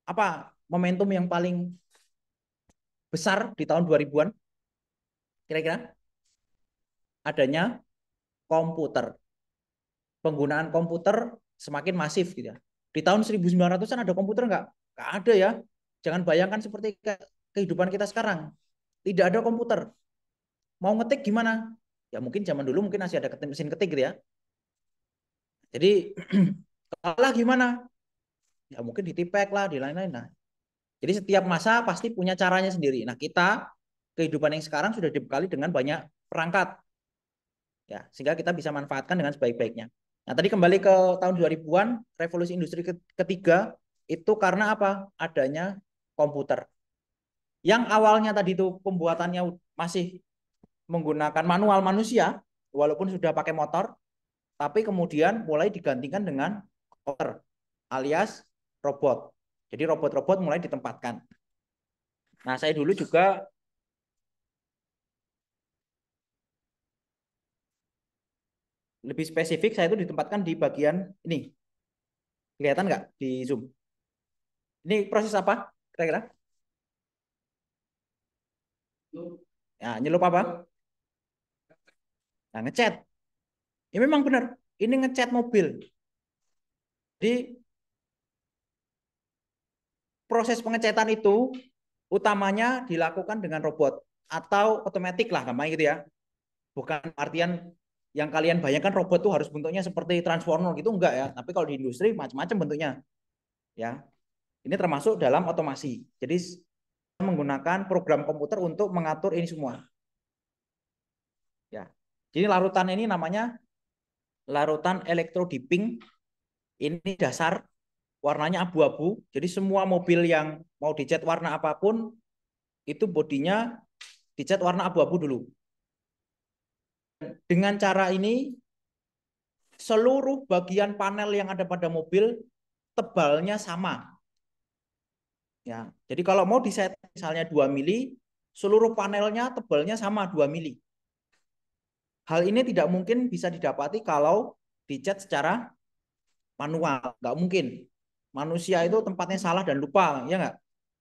apa momentum yang paling besar di tahun 2000-an? Kira-kira adanya komputer. Penggunaan komputer semakin masif gitu ya. Di tahun 1900-an ada komputer nggak? Nggak ada ya. Jangan bayangkan seperti kehidupan kita sekarang. Tidak ada komputer. Mau ngetik gimana? Ya mungkin zaman dulu mungkin masih ada mesin ketik gitu ya. Jadi kalah gimana? Ya mungkin ditipek lah, di lain-lain. Nah, jadi setiap masa pasti punya caranya sendiri. Nah, kita kehidupan yang sekarang sudah dibekali dengan banyak perangkat. Ya, sehingga kita bisa manfaatkan dengan sebaik-baiknya. Nah, tadi kembali ke tahun 2000-an, revolusi industri ketiga itu karena apa? Adanya komputer. Yang awalnya tadi itu pembuatannya masih menggunakan manual manusia, walaupun sudah pakai motor, tapi kemudian mulai digantikan dengan komputer alias robot. Jadi robot-robot mulai ditempatkan. Nah, saya dulu juga lebih spesifik, saya itu ditempatkan di bagian ini. Kelihatan nggak di Zoom? Ini proses apa kira-kira? Nah, nyelup apa? Nah, ngecat. Ya memang benar. Ini ngecat mobil. Jadi proses pengecatan itu utamanya dilakukan dengan robot atau otomatis lah gampang gitu ya. Bukan artian yang kalian bayangkan robot tuh harus bentuknya seperti transformer gitu enggak ya. Tapi kalau di industri macam-macam bentuknya ya. Ini termasuk dalam otomasi. Jadi menggunakan program komputer untuk mengatur ini semua. Ya. Jadi larutan ini namanya larutan electrodipping. Ini dasar warnanya abu-abu. Jadi semua mobil yang mau dicat warna apapun itu bodinya dicat warna abu-abu dulu. Dengan cara ini seluruh bagian panel yang ada pada mobil tebalnya sama. Ya. Jadi kalau mau diset misalnya 2 mili, seluruh panelnya tebalnya sama 2 mili. Hal ini tidak mungkin bisa didapati kalau dicat secara manual, nggak mungkin. Manusia itu tempatnya salah dan lupa, ya nggak?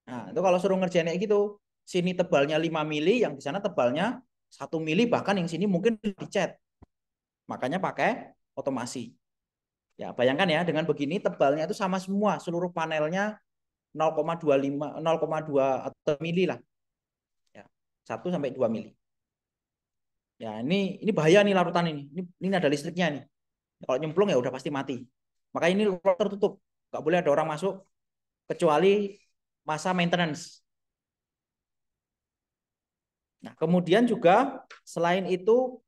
Nah, itu kalau suruh ngerjain kayak gitu, sini tebalnya 5 mili, yang di sana tebalnya 1 mili, bahkan yang sini mungkin dicat. Makanya pakai otomasi. Ya, bayangkan ya, dengan begini tebalnya itu sama semua, seluruh panelnya 0,25, 0,2 atau mili lah. Ya, 1 sampai 2 mili. Ya, ini bahaya nih larutan ini. Ini ada listriknya nih. Kalau nyemplung ya udah pasti mati. Makanya ini tertutup. Nggak boleh ada orang masuk kecuali masa maintenance. Nah, kemudian juga selain itu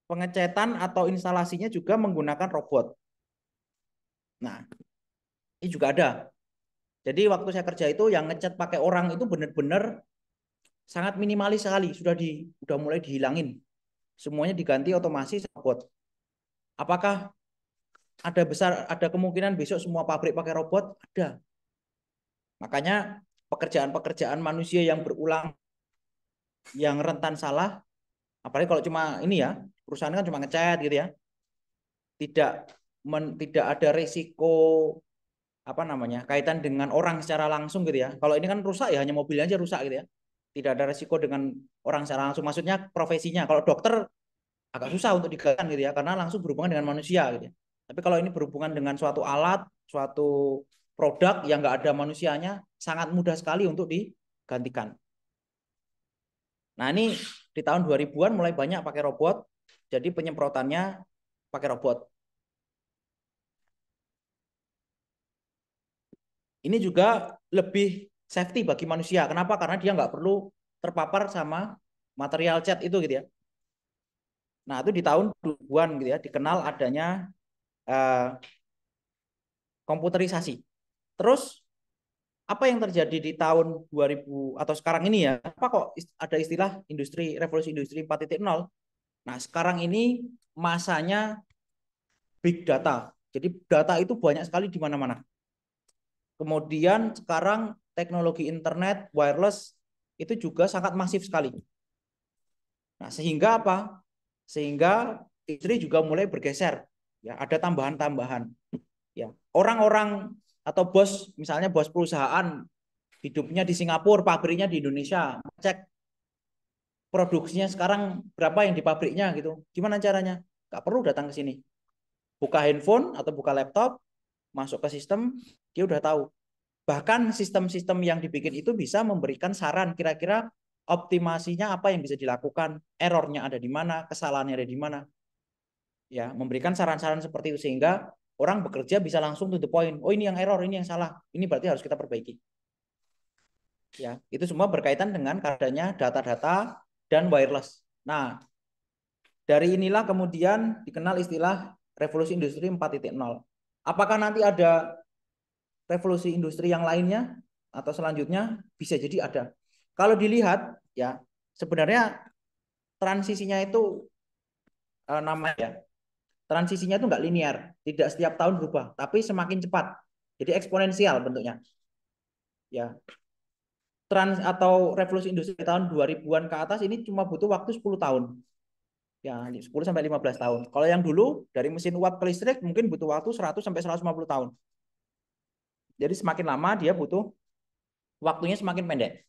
pengecetan atau instalasinya juga menggunakan robot. Nah, ini juga ada. Jadi waktu saya kerja itu yang ngecat pakai orang itu benar-benar sangat minimalis sekali, sudah mulai dihilangin. Semuanya diganti otomasi robot. Apakah ada kemungkinan besok semua pabrik pakai robot? Ada. Makanya pekerjaan-pekerjaan manusia yang berulang yang rentan salah, apalagi kalau cuma ini ya, perusahaan kan cuma ngecat gitu ya. Tidak ada risiko apa namanya kaitan dengan orang secara langsung gitu ya. Kalau ini kan rusak ya hanya mobilnya aja rusak gitu ya. Tidak ada risiko dengan orang secara langsung. Maksudnya profesinya. Kalau dokter agak susah untuk diganti gitu ya karena langsung berhubungan dengan manusia gitu ya. Tapi kalau ini berhubungan dengan suatu alat, suatu produk yang nggak ada manusianya, sangat mudah sekali untuk digantikan. Nah ini di tahun 2000-an mulai banyak pakai robot, jadi penyemprotannya pakai robot. Ini juga lebih safety bagi manusia. Kenapa? Karena dia nggak perlu terpapar sama material cat itu gitu ya. Nah itu di tahun 2000-an gitu ya, dikenal adanya komputerisasi. Terus apa yang terjadi di tahun 2000 atau sekarang ini ya? Apa kok ada istilah revolusi industri 4.0? Nah, sekarang ini masanya big data. Jadi data itu banyak sekali di mana-mana. Kemudian sekarang teknologi internet, wireless itu juga sangat masif sekali. Nah, sehingga apa? Sehingga industri juga mulai bergeser. Ya, ada tambahan-tambahan. Ya, orang-orang atau bos, misalnya bos perusahaan hidupnya di Singapura, pabriknya di Indonesia, cek produksinya sekarang berapa yang di pabriknya gitu. Gimana caranya? nggak perlu datang ke sini. Buka handphone atau buka laptop, masuk ke sistem, dia udah tahu. Bahkan sistem-sistem yang dibikin itu bisa memberikan saran kira-kira optimasinya apa yang bisa dilakukan, errornya ada di mana, kesalahannya ada di mana. Ya, memberikan saran-saran seperti itu sehingga orang bekerja bisa langsung to the point. Oh, ini yang error, ini yang salah. Ini berarti harus kita perbaiki. Ya, itu semua berkaitan dengan adanya data-data dan wireless. Nah, dari inilah kemudian dikenal istilah revolusi industri 4.0. Apakah nanti ada revolusi industri yang lainnya atau selanjutnya? Bisa jadi ada. Kalau dilihat ya, sebenarnya transisinya itu namanya transisinya itu nggak linear, tidak setiap tahun berubah, tapi semakin cepat. Jadi eksponensial bentuknya. Ya, atau revolusi industri tahun 2000-an ke atas ini cuma butuh waktu 10 tahun. Ya, 10 sampai 15 tahun. Kalau yang dulu dari mesin uap ke listrik mungkin butuh waktu 100 sampai 150 tahun. Jadi semakin lama dia butuh waktunya semakin pendek.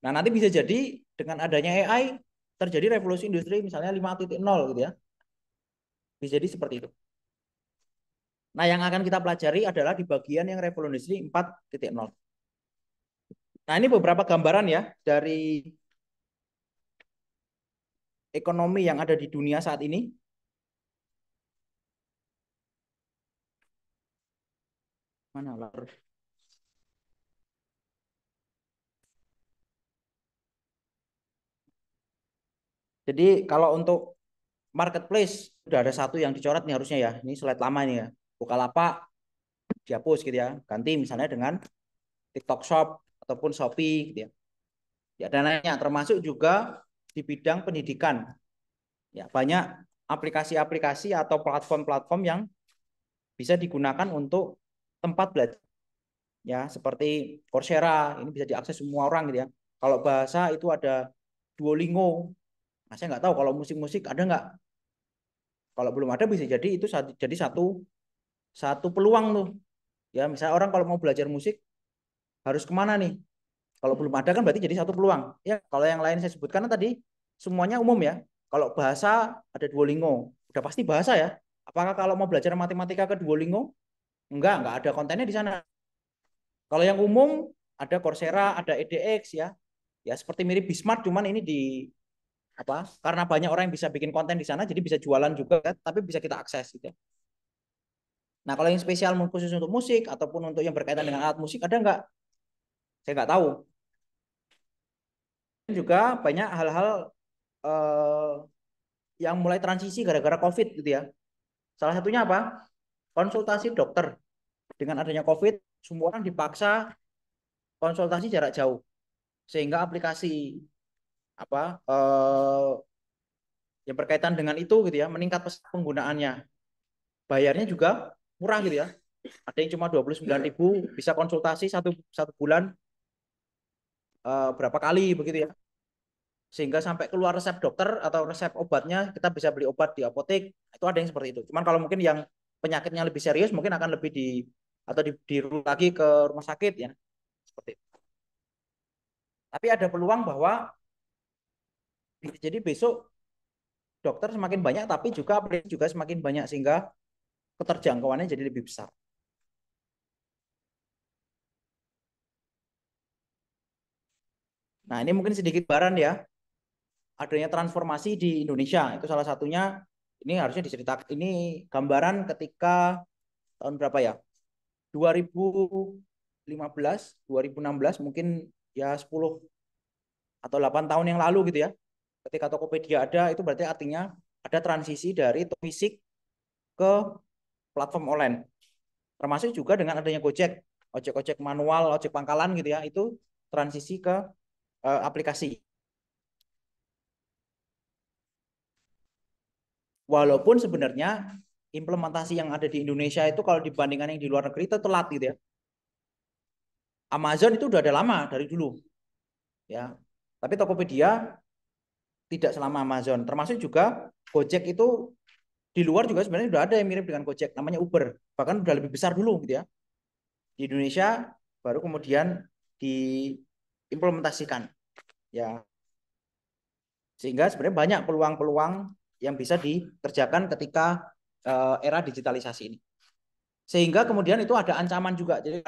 Nah, nanti bisa jadi dengan adanya AI terjadi revolusi industri misalnya 5.0 gitu ya. Bisa jadi seperti itu. Nah, yang akan kita pelajari adalah di bagian yang revolusi industri 4.0. Nah, ini beberapa gambaran ya dari ekonomi yang ada di dunia saat ini. Mana lah? Jadi kalau untuk marketplace sudah ada satu yang dicoret nih harusnya ya. Ini slide lama ini ya. Bukalapak dihapus gitu ya. Ganti misalnya dengan TikTok Shop ataupun Shopee gitu ya. Ya dan lainnya termasuk juga di bidang pendidikan. Ya, banyak aplikasi-aplikasi atau platform-platform yang bisa digunakan untuk tempat belajar. Ya, seperti Coursera, ini bisa diakses semua orang gitu ya. Kalau bahasa itu ada Duolingo. Nah, saya nggak tahu kalau musik-musik ada nggak. Kalau belum ada bisa jadi itu jadi satu satu peluang tuh. Ya, misalnya orang kalau mau belajar musik harus kemana nih? Kalau belum ada kan berarti jadi satu peluang. Ya, kalau yang lain saya sebutkan tadi semuanya umum ya. Kalau bahasa ada Duolingo, udah pasti bahasa ya. Apakah kalau mau belajar matematika ke Duolingo? Enggak ada kontennya di sana. Kalau yang umum ada Coursera, ada edX ya. Ya seperti mirip Bismart cuman ini di apa? Karena banyak orang yang bisa bikin konten di sana jadi bisa jualan juga kan, tapi bisa kita akses gitu. Nah, kalau yang spesial khusus untuk musik ataupun untuk yang berkaitan dengan alat musik ada enggak? Saya nggak tahu. Juga banyak hal-hal eh, yang mulai transisi gara-gara COVID gitu ya. Salah satunya apa? Konsultasi dokter. Dengan adanya COVID, semua orang dipaksa konsultasi jarak jauh. Sehingga aplikasi apa yang berkaitan dengan itu gitu ya, meningkat penggunaannya. Bayarnya juga murah gitu ya. Ada yang cuma 29.000 bisa konsultasi satu bulan berapa kali begitu ya. Sehingga sampai keluar resep dokter atau resep obatnya kita bisa beli obat di apotek. Itu ada yang seperti itu. Cuman kalau mungkin yang penyakitnya lebih serius mungkin akan lebih atau dirujuk lagi ke rumah sakit ya. Seperti itu. Tapi ada peluang bahwa jadi besok dokter semakin banyak tapi juga aplikasi juga semakin banyak sehingga keterjangkauannya jadi lebih besar. Nah, ini mungkin sedikit baran ya adanya transformasi di Indonesia. Itu salah satunya ini harusnya diceritakan. Ini gambaran ketika tahun berapa ya? 2015, 2016 mungkin ya 10 atau 8 tahun yang lalu gitu ya. Ketika Tokopedia ada itu berarti artinya ada transisi dari toko fisik ke platform online. Termasuk juga dengan adanya Gojek, ojek-ojek manual, ojek pangkalan gitu ya, itu transisi ke aplikasi. Walaupun sebenarnya implementasi yang ada di Indonesia itu kalau dibandingkan yang di luar negeri itu telat gitu ya. Amazon itu udah ada lama dari dulu ya. Tapi Tokopedia tidak selama Amazon. Termasuk juga Gojek itu di luar juga sebenarnya udah ada yang mirip dengan Gojek namanya Uber. Bahkan udah lebih besar dulu gitu ya. Di Indonesia baru kemudian diimplementasikan ya. Sehingga sebenarnya banyak peluang-peluang yang bisa dikerjakan ketika era digitalisasi ini. Sehingga kemudian itu ada ancaman juga. Jadi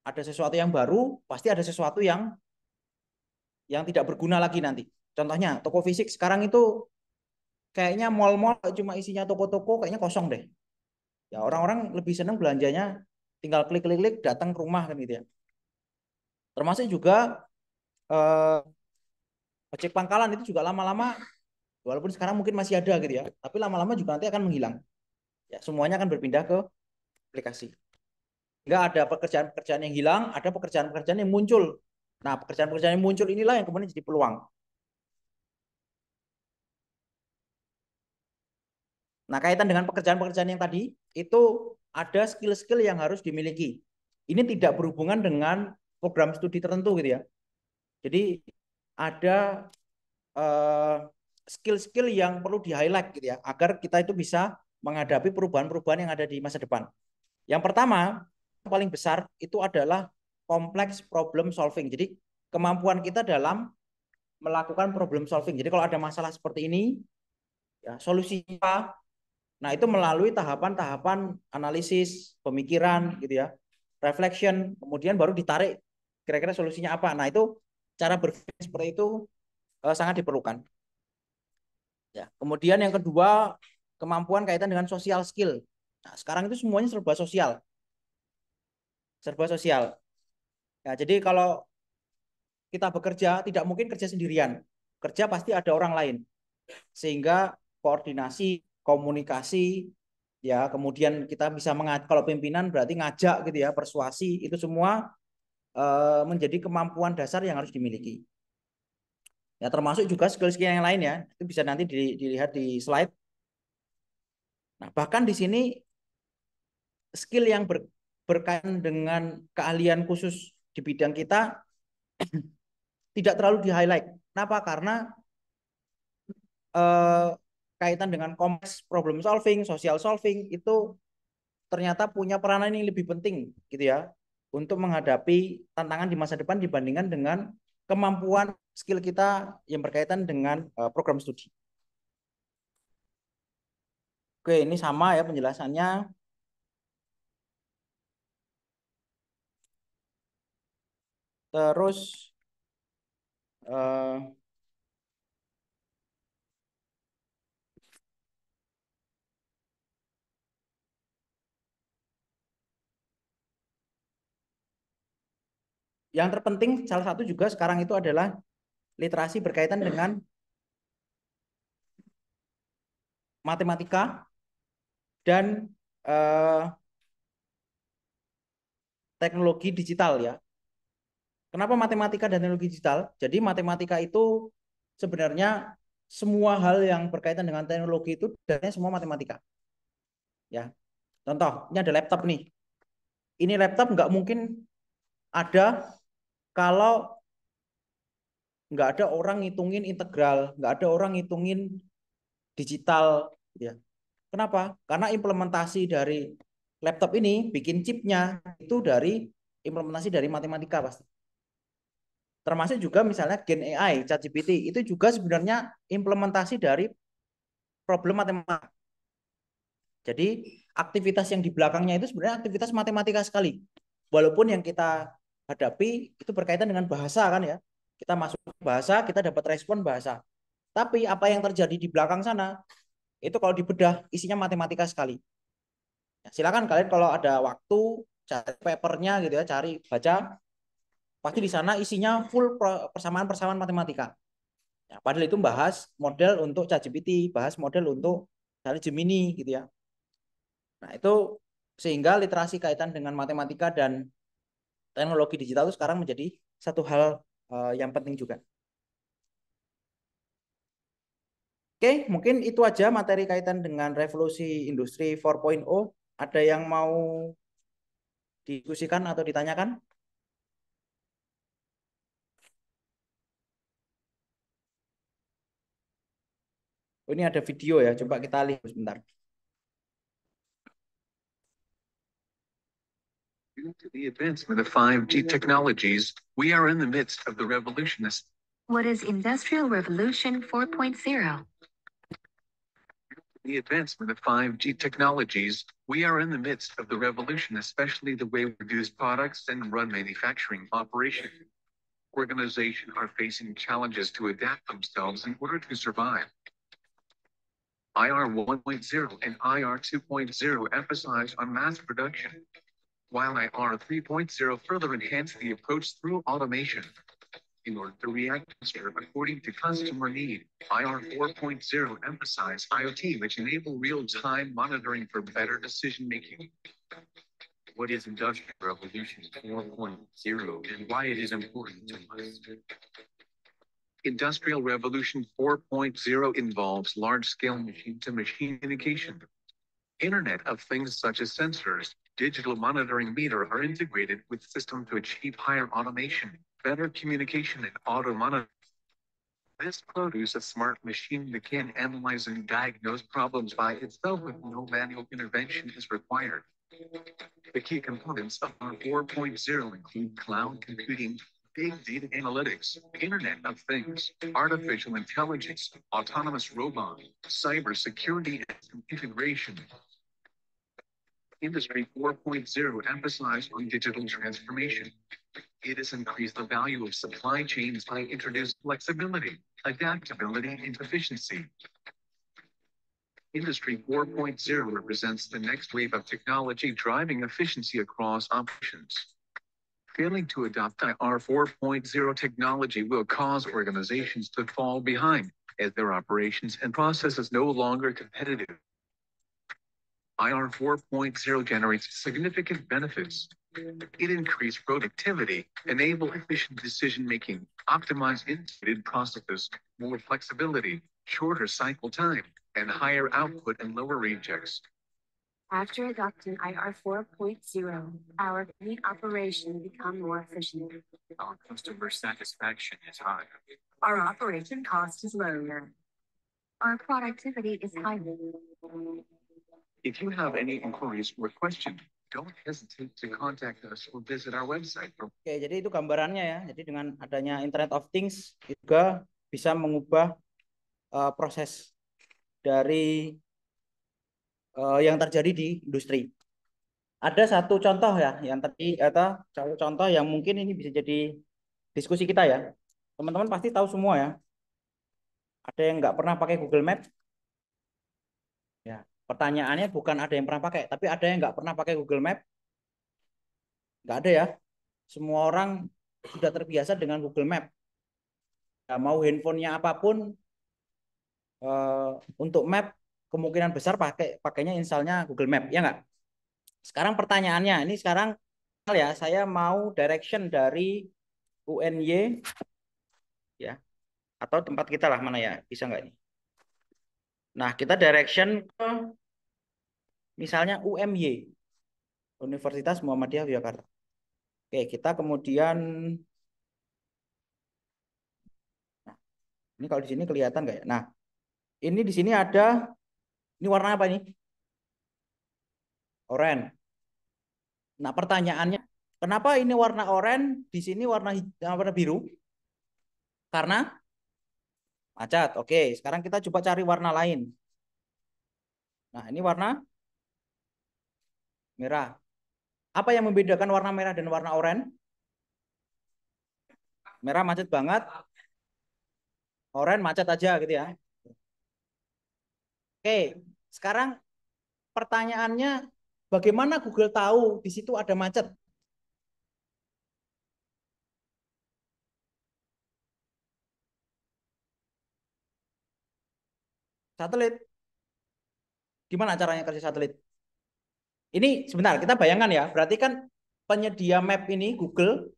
ada sesuatu yang baru, pasti ada sesuatu yang tidak berguna lagi nanti. Contohnya toko fisik sekarang itu kayaknya mall-mall cuma isinya toko-toko kayaknya kosong deh. Ya orang-orang lebih senang belanjanya tinggal klik-klik datang ke rumah kan gitu ya. Termasuk juga ojek pangkalan itu juga lama-lama walaupun sekarang mungkin masih ada gitu ya, tapi lama-lama juga nanti akan menghilang. Ya, semuanya akan berpindah ke aplikasi. Enggak ada pekerjaan-pekerjaan yang hilang, ada pekerjaan-pekerjaan yang muncul. Nah, pekerjaan-pekerjaan yang muncul inilah yang kemudian jadi peluang. Nah, kaitan dengan pekerjaan-pekerjaan yang tadi, itu ada skill-skill yang harus dimiliki. Ini tidak berhubungan dengan program studi tertentu gitu ya. Jadi ada skill-skill yang perlu di-highlight gitu ya, agar kita itu bisa menghadapi perubahan-perubahan yang ada di masa depan. Yang pertama, paling besar itu adalah kompleks problem solving. Jadi kemampuan kita dalam melakukan problem solving. Jadi kalau ada masalah seperti ini, ya solusinya apa? Nah, itu melalui tahapan-tahapan analisis, pemikiran gitu ya, reflection, kemudian baru ditarik kira-kira solusinya apa. Nah, itu cara berpikir seperti itu sangat diperlukan. Ya, kemudian yang kedua, kemampuan kaitan dengan social skill. Nah, sekarang itu semuanya serba sosial. Serba sosial. Nah, jadi kalau kita bekerja, tidak mungkin kerja sendirian. Kerja pasti ada orang lain. Sehingga koordinasi, komunikasi, ya kemudian kita bisa kalau pimpinan berarti ngajak gitu ya, persuasi, itu semua menjadi kemampuan dasar yang harus dimiliki. Ya termasuk juga skill-skill yang lain ya, itu bisa nanti dilihat di slide. Nah, bahkan di sini skill yang berkaitan dengan keahlian khusus di bidang kita tidak terlalu di-highlight. Kenapa? Karena kaitan dengan kompleks problem solving, social solving itu ternyata punya peranan yang lebih penting gitu ya untuk menghadapi tantangan di masa depan dibandingkan dengan kemampuan skill kita yang berkaitan dengan program studi. Oke, ini sama ya penjelasannya. Terus yang terpenting salah satu juga sekarang itu adalah literasi berkaitan dengan matematika dan teknologi digital ya. Kenapa matematika dan teknologi digital? Jadi matematika itu sebenarnya semua hal yang berkaitan dengan teknologi itu dasarnya semua matematika. Ya, contoh, ini ada laptop nih. Ini laptop nggak mungkin ada kalau nggak ada orang ngitungin integral, nggak ada orang ngitungin digital. Ya, kenapa? Karena implementasi dari laptop ini bikin chipnya itu dari implementasi dari matematika pasti. Termasuk juga misalnya Gen AI, ChatGPT, itu juga sebenarnya implementasi dari problem matematika. Jadi aktivitas yang di belakangnya itu sebenarnya aktivitas matematika sekali. Walaupun yang kita hadapi itu berkaitan dengan bahasa kan ya. Kita masuk bahasa, kita dapat respon bahasa. Tapi apa yang terjadi di belakang sana, itu kalau dibedah isinya matematika sekali. Ya, silakan kalian kalau ada waktu cari papernya gitu ya, cari baca, pasti di sana isinya full persamaan-persamaan matematika. Ya, padahal itu bahas model untuk ChatGPT, bahas model untuk misalnya Gemini gitu ya. Nah, itu sehingga literasi kaitan dengan matematika dan teknologi digital itu sekarang menjadi satu hal yang penting juga. Oke, mungkin itu aja materi kaitan dengan revolusi industri 4.0. Ada yang mau diskusikan atau ditanyakan? Oh, ini ada video ya, coba kita lihat sebentar. Due to the advancement of 5G technologies, we are in the midst of the revolution. What is Industrial Revolution 4.0? The advancement of 5G technologies, we are in the midst of the revolution, especially the way we produce products and run manufacturing operations. Organizations are facing challenges to adapt themselves in order to survive. IR 1.0 and IR 2.0 emphasize on mass production, while IR 3.0 further enhance the approach through automation. In order to react faster according to customer need, IR 4.0 emphasize IoT, which enable real-time monitoring for better decision-making. What is Industrial Revolution 4.0 and why it is important to us? Industrial Revolution 4.0 involves large-scale machine-to-machine communication. Internet of Things such as sensors, digital monitoring meter are integrated with systems to achieve higher automation, better communication, and auto monitoring. This produces a smart machine that can analyze and diagnose problems by itself with no manual intervention is required. The key components of our 4.0 include cloud computing, big data analytics, Internet of Things, artificial intelligence, autonomous robots, cybersecurity, and integration. Industry 4.0 emphasized on digital transformation. It has increased the value of supply chains by introducing flexibility, adaptability, and efficiency. Industry 4.0 represents the next wave of technology driving efficiency across operations. Failing to adopt IR 4.0 technology will cause organizations to fall behind as their operations and processes no longer competitive. IR 4.0 generates significant benefits. It increased productivity, enable efficient decision-making, optimize integrated processes, more flexibility, shorter cycle time, and higher output and lower rejects. After adopting IR 4.0, our fleet operation become more efficient. Our customer satisfaction is high. Our operation cost is lower. Our productivity is higher. If you have any inquiries or questions, don't hesitate to contact us or visit our website. Oke, jadi itu gambarannya ya. Jadi dengan adanya Internet of Things juga bisa mengubah proses dari yang terjadi di industri. Ada satu contoh ya, yang tadi atau satu contoh yang mungkin ini bisa jadi diskusi kita ya. Teman-teman pasti tahu semua ya. Ada yang nggak pernah pakai Google Map? Ya, pertanyaannya bukan ada yang pernah pakai, tapi ada yang nggak pernah pakai Google Map? Nggak ada ya. Semua orang sudah terbiasa dengan Google Map. Ya, mau handphonenya apapun, untuk map kemungkinan besar pakainya installnya Google Map, ya nggak? Sekarang pertanyaannya, ini sekarang ya saya mau direction dari UNY ya, atau tempat kita lah mana ya, bisa nggak ini? Nah kita direction ke misalnya UMY, Universitas Muhammadiyah Yogyakarta. Oke, kita kemudian, nah, ini kalau di sini kelihatan nggak ya? Nah ini di sini ada, ini warna apa ini? Oranye. Nah, pertanyaannya, kenapa ini warna oranye, di sini warna biru? Karena macet. Oke, sekarang kita coba cari warna lain. Nah, ini warna merah. Apa yang membedakan warna merah dan warna oranye? Merah macet banget, oranye macet aja gitu ya. Oke, sekarang pertanyaannya, bagaimana Google tahu di situ ada macet? Satelit. Gimana caranya kerja satelit? Ini sebentar, kita bayangkan ya. Berarti kan penyedia map ini Google,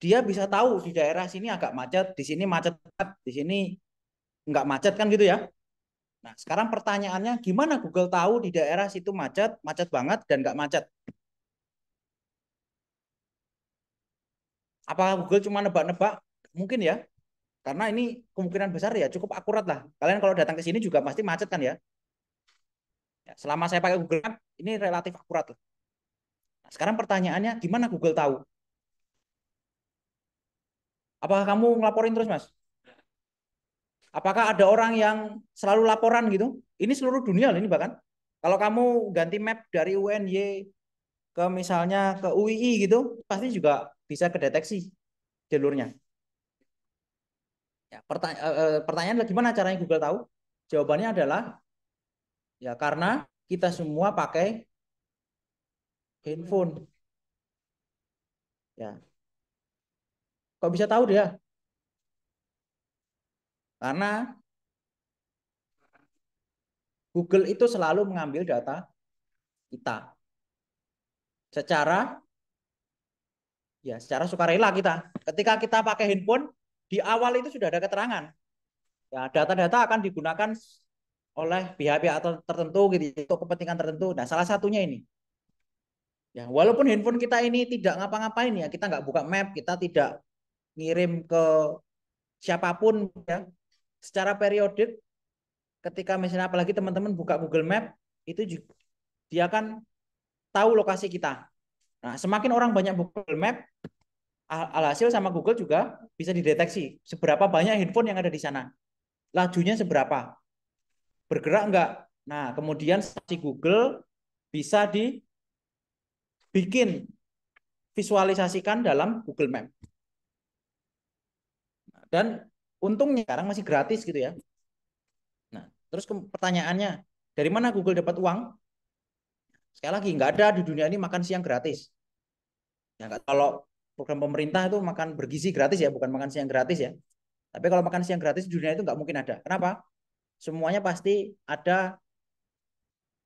dia bisa tahu di daerah sini agak macet, di sini macet, di sini nggak macet kan gitu ya. Nah, sekarang pertanyaannya, gimana Google tahu di daerah situ macet, macet banget dan nggak macet? Apakah Google cuma nebak-nebak? Mungkin ya. Karena ini kemungkinan besar ya cukup akurat lah. Kalian kalau datang ke sini juga pasti macet kan ya. Ya, selama saya pakai Google Map, ini relatif akurat lah. Nah, sekarang pertanyaannya, gimana Google tahu? Apakah kamu ngelaporin terus, Mas? Apakah ada orang yang selalu laporan gitu? Ini seluruh dunia loh ini bahkan. Kalau kamu ganti map dari UNY ke misalnya ke UII gitu, pasti juga bisa kedeteksi jalurnya. Ya, pertanyaan gimana caranya Google tahu? Jawabannya adalah ya karena kita semua pakai handphone. Ya, kok bisa tahu dia? Karena Google itu selalu mengambil data kita secara secara sukarela kita. Ketika kita pakai handphone, di awal itu sudah ada keterangan. Ya, data-data akan digunakan oleh pihak-pihak tertentu gitu untuk kepentingan tertentu. Nah, salah satunya ini. Ya, walaupun handphone kita ini tidak ngapa-ngapain ya, kita nggak buka map, kita tidak ngirim ke siapapun ya. Secara periodik ketika misalnya apalagi teman-teman buka Google Map itu dia akan tahu lokasi kita. Nah, semakin orang banyak Google Map, alhasil sama Google juga bisa dideteksi seberapa banyak handphone yang ada di sana. Lajunya seberapa? Bergerak enggak? Nah, kemudian si Google bisa dibikin visualisasikan dalam Google Map. Dan untungnya sekarang masih gratis gitu ya. Nah, terus pertanyaannya, dari mana Google dapat uang? Sekali lagi, nggak ada di dunia ini makan siang gratis. Ya, kalau program pemerintah itu makan bergizi gratis ya, bukan makan siang gratis ya. Tapi kalau makan siang gratis di dunia itu nggak mungkin ada. Kenapa? Semuanya pasti ada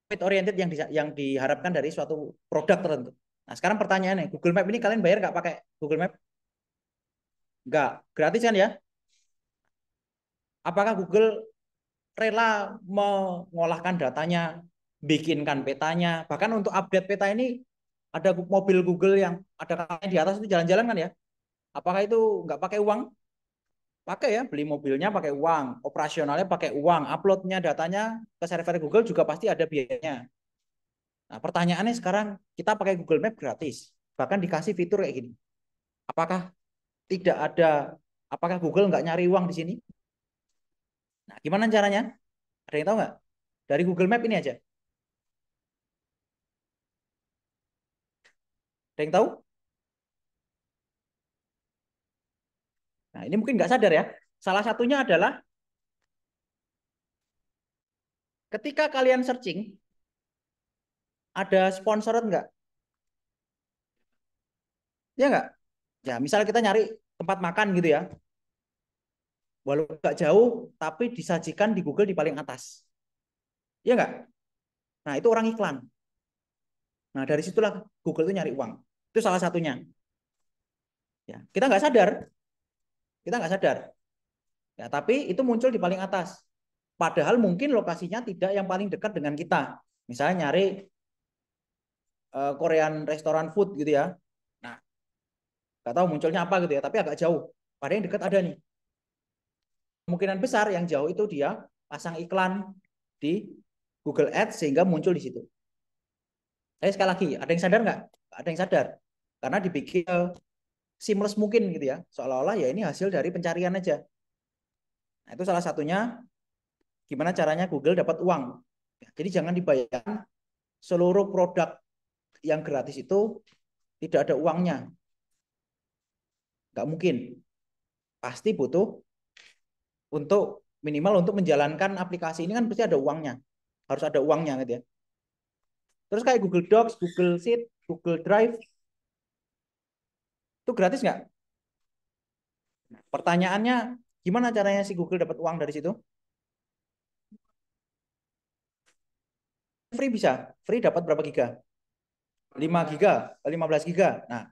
profit oriented yang diharapkan dari suatu produk tertentu. Nah, sekarang pertanyaannya, Google Map ini kalian bayar nggak pakai Google Map? Nggak, gratis kan ya? Apakah Google rela mengolahkan datanya, bikinkan petanya, bahkan untuk update peta ini ada mobil Google yang ada katanya di atas itu jalan-jalan kan ya? Apakah itu nggak pakai uang? Pakai ya, beli mobilnya pakai uang, operasionalnya pakai uang, uploadnya datanya ke server Google juga pasti ada biayanya. Nah, pertanyaannya sekarang kita pakai Google Map gratis, bahkan dikasih fitur kayak gini. Apakah tidak ada, apakah Google nggak nyari uang di sini? Nah, gimana caranya? Ada yang tahu nggak? Dari Google Map ini aja. Ada yang tahu? Nah, ini mungkin nggak sadar ya. Salah satunya adalah ketika kalian searching, ada sponsored nggak? Ya nggak? Ya, misalnya kita nyari tempat makan gitu ya. Walaupun nggak jauh, tapi disajikan di Google di paling atas. Ya nggak? Nah, itu orang iklan. Nah, dari situlah Google itu nyari uang. Itu salah satunya. Ya, kita nggak sadar. Kita nggak sadar. Ya, tapi itu muncul di paling atas. Padahal mungkin lokasinya tidak yang paling dekat dengan kita. Misalnya nyari Korean restoran food gitu ya. Nah, nggak tahu munculnya apa gitu ya, tapi agak jauh. Padahal yang dekat ada nih. Kemungkinan besar yang jauh itu dia pasang iklan di Google Ads sehingga muncul di situ. Tapi sekali lagi, ada yang sadar nggak? Ada yang sadar. Karena dibikin seamless mungkin gitu ya. Seolah-olah ya ini hasil dari pencarian aja. Nah, itu salah satunya gimana caranya Google dapat uang. Jadi jangan dibayangkan seluruh produk yang gratis itu tidak ada uangnya. Nggak mungkin. Pasti butuh untuk minimal untuk menjalankan aplikasi ini kan pasti ada uangnya. Harus ada uangnya gitu ya. Terus kayak Google Docs, Google Sheet, Google Drive, itu gratis nggak? Pertanyaannya, gimana caranya si Google dapat uang dari situ? Free bisa. Free dapat berapa giga? 5 giga, 15 giga. Nah,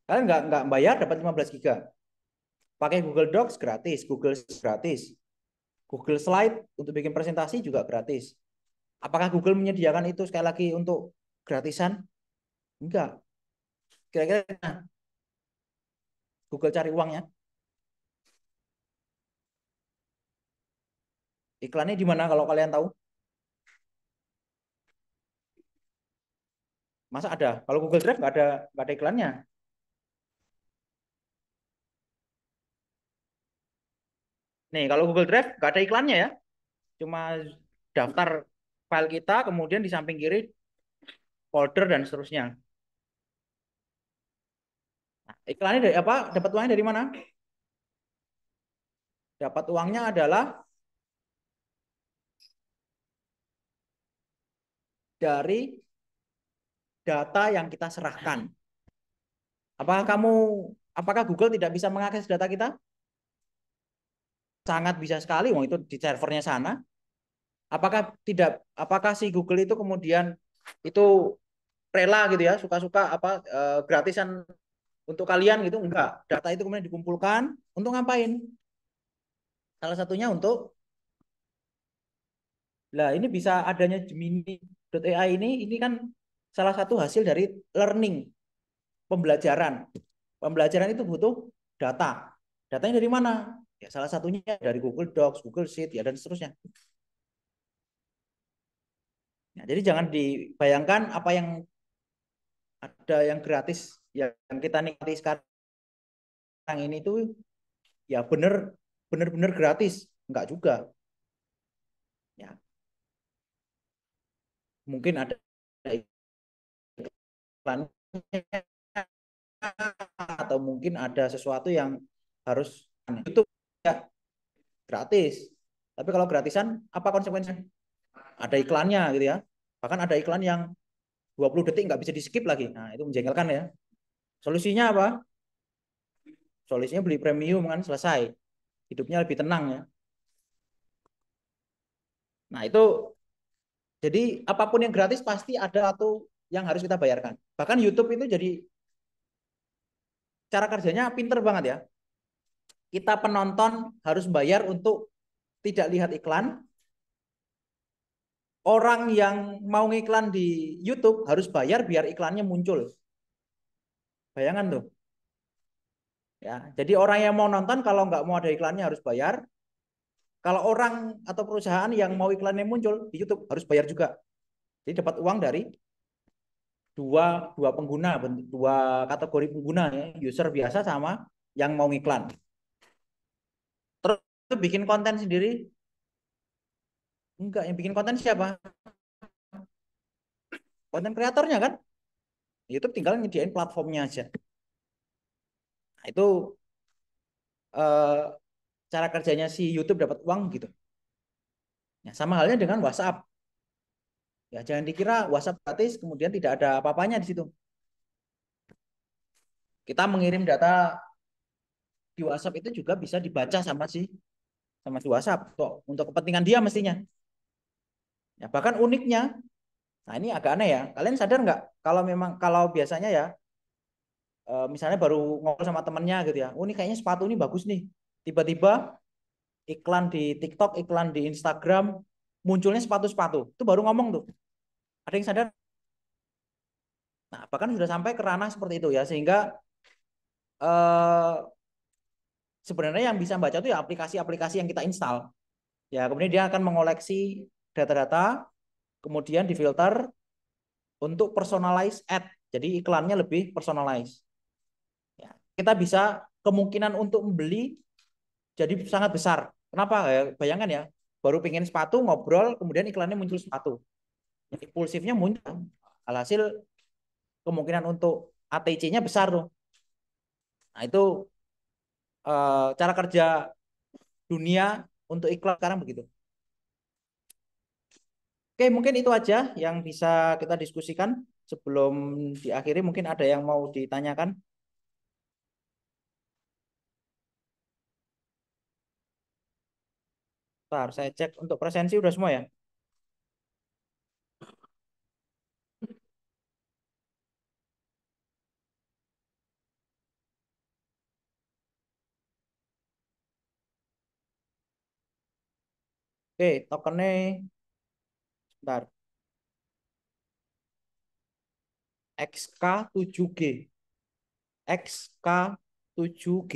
kalian nggak bayar dapat 15 giga. Pakai Google Docs gratis, Google Sheets gratis. Google Slide untuk bikin presentasi juga gratis. Apakah Google menyediakan itu sekali lagi untuk gratisan? Enggak. Kira-kira Google cari uangnya? Iklannya di mana kalau kalian tahu? Masa ada? Kalau Google Drive nggak ada iklannya. Nih, kalau Google Drive nggak ada iklannya ya. Cuma daftar file kita, kemudian di samping kiri folder dan seterusnya. Nah, iklannya dari apa? Dapat uangnya dari mana? Dapat uangnya adalah dari data yang kita serahkan. Apakah kamu, apakah Google tidak bisa mengakses data kita? Sangat bisa sekali, wong itu di servernya sana. Apakah tidak? Apakah si Google itu kemudian itu rela gitu ya, suka-suka apa gratisan untuk kalian gitu? Enggak. Data itu kemudian dikumpulkan untuk ngapain? Salah satunya untuk, lah ini bisa adanya Gemini.ai ini kan salah satu hasil dari learning, pembelajaran. Pembelajaran itu butuh data. Datanya dari mana? Ya salah satunya dari Google Docs, Google Sheet ya dan seterusnya. Nah, jadi jangan dibayangkan apa yang ada yang gratis yang kita nikmati sekarang ini tuh ya bener-bener gratis. Enggak juga. Ya, mungkin ada iklan atau mungkin ada sesuatu yang harus itu ya gratis. Tapi kalau gratisan apa konsekuensinya? Ada iklannya gitu ya. Bahkan ada iklan yang 20 detik nggak bisa di skip lagi. Nah, itu menjengkelkan ya. Solusinya apa? Solusinya beli premium kan selesai. Hidupnya lebih tenang ya. Nah, itu jadi apapun yang gratis pasti ada atau yang harus kita bayarkan. Bahkan YouTube itu jadi cara kerjanya pinter banget ya. Kita penonton harus bayar untuk tidak lihat iklan. Orang yang mau ngiklan di YouTube harus bayar biar iklannya muncul. Bayangan tuh. Ya, jadi orang yang mau nonton kalau nggak mau ada iklannya harus bayar. Kalau orang atau perusahaan yang mau iklannya muncul di YouTube harus bayar juga. Jadi dapat uang dari dua dua pengguna, dua kategori pengguna ya, user biasa sama yang mau iklan. Terus bikin konten sendiri? Enggak, yang bikin konten siapa? Konten kreatornya kan? YouTube tinggal nyediain platformnya aja. Nah, itu eh, cara kerjanya si YouTube dapat uang gitu. Ya, sama halnya dengan WhatsApp. Ya, jangan dikira WhatsApp gratis kemudian tidak ada apa-apanya di situ. Kita mengirim data di WhatsApp itu juga bisa dibaca sama si WhatsApp kok untuk kepentingan dia mestinya. Ya, bahkan uniknya, nah ini agak aneh ya. Kalian sadar nggak kalau memang kalau biasanya ya misalnya baru ngobrol sama temennya gitu ya. Oh ini kayaknya sepatu ini bagus nih. Tiba-tiba iklan di TikTok, iklan di Instagram munculnya sepatu-sepatu. Itu baru ngomong tuh. Ada yang sadar? Nah, bahkan sudah sampai ke ranah seperti itu ya sehingga eh, sebenarnya yang bisa baca itu ya aplikasi-aplikasi yang kita install. Ya, kemudian dia akan mengoleksi data-data, kemudian difilter untuk personalized ad. Jadi iklannya lebih personalized. Ya, kita bisa kemungkinan untuk membeli jadi sangat besar. Kenapa? Ya, bayangkan ya, baru pengen sepatu ngobrol, kemudian iklannya muncul sepatu. Impulsifnya muncul. Alhasil kemungkinan untuk ATC-nya besar tuh. Nah itu cara kerja dunia untuk iklan sekarang begitu. Oke, mungkin itu aja yang bisa kita diskusikan sebelum diakhiri. Mungkin ada yang mau ditanyakan. Ntar saya cek untuk presensi udah semua ya. Oke, tokennya bentar. XK7G. XK7G.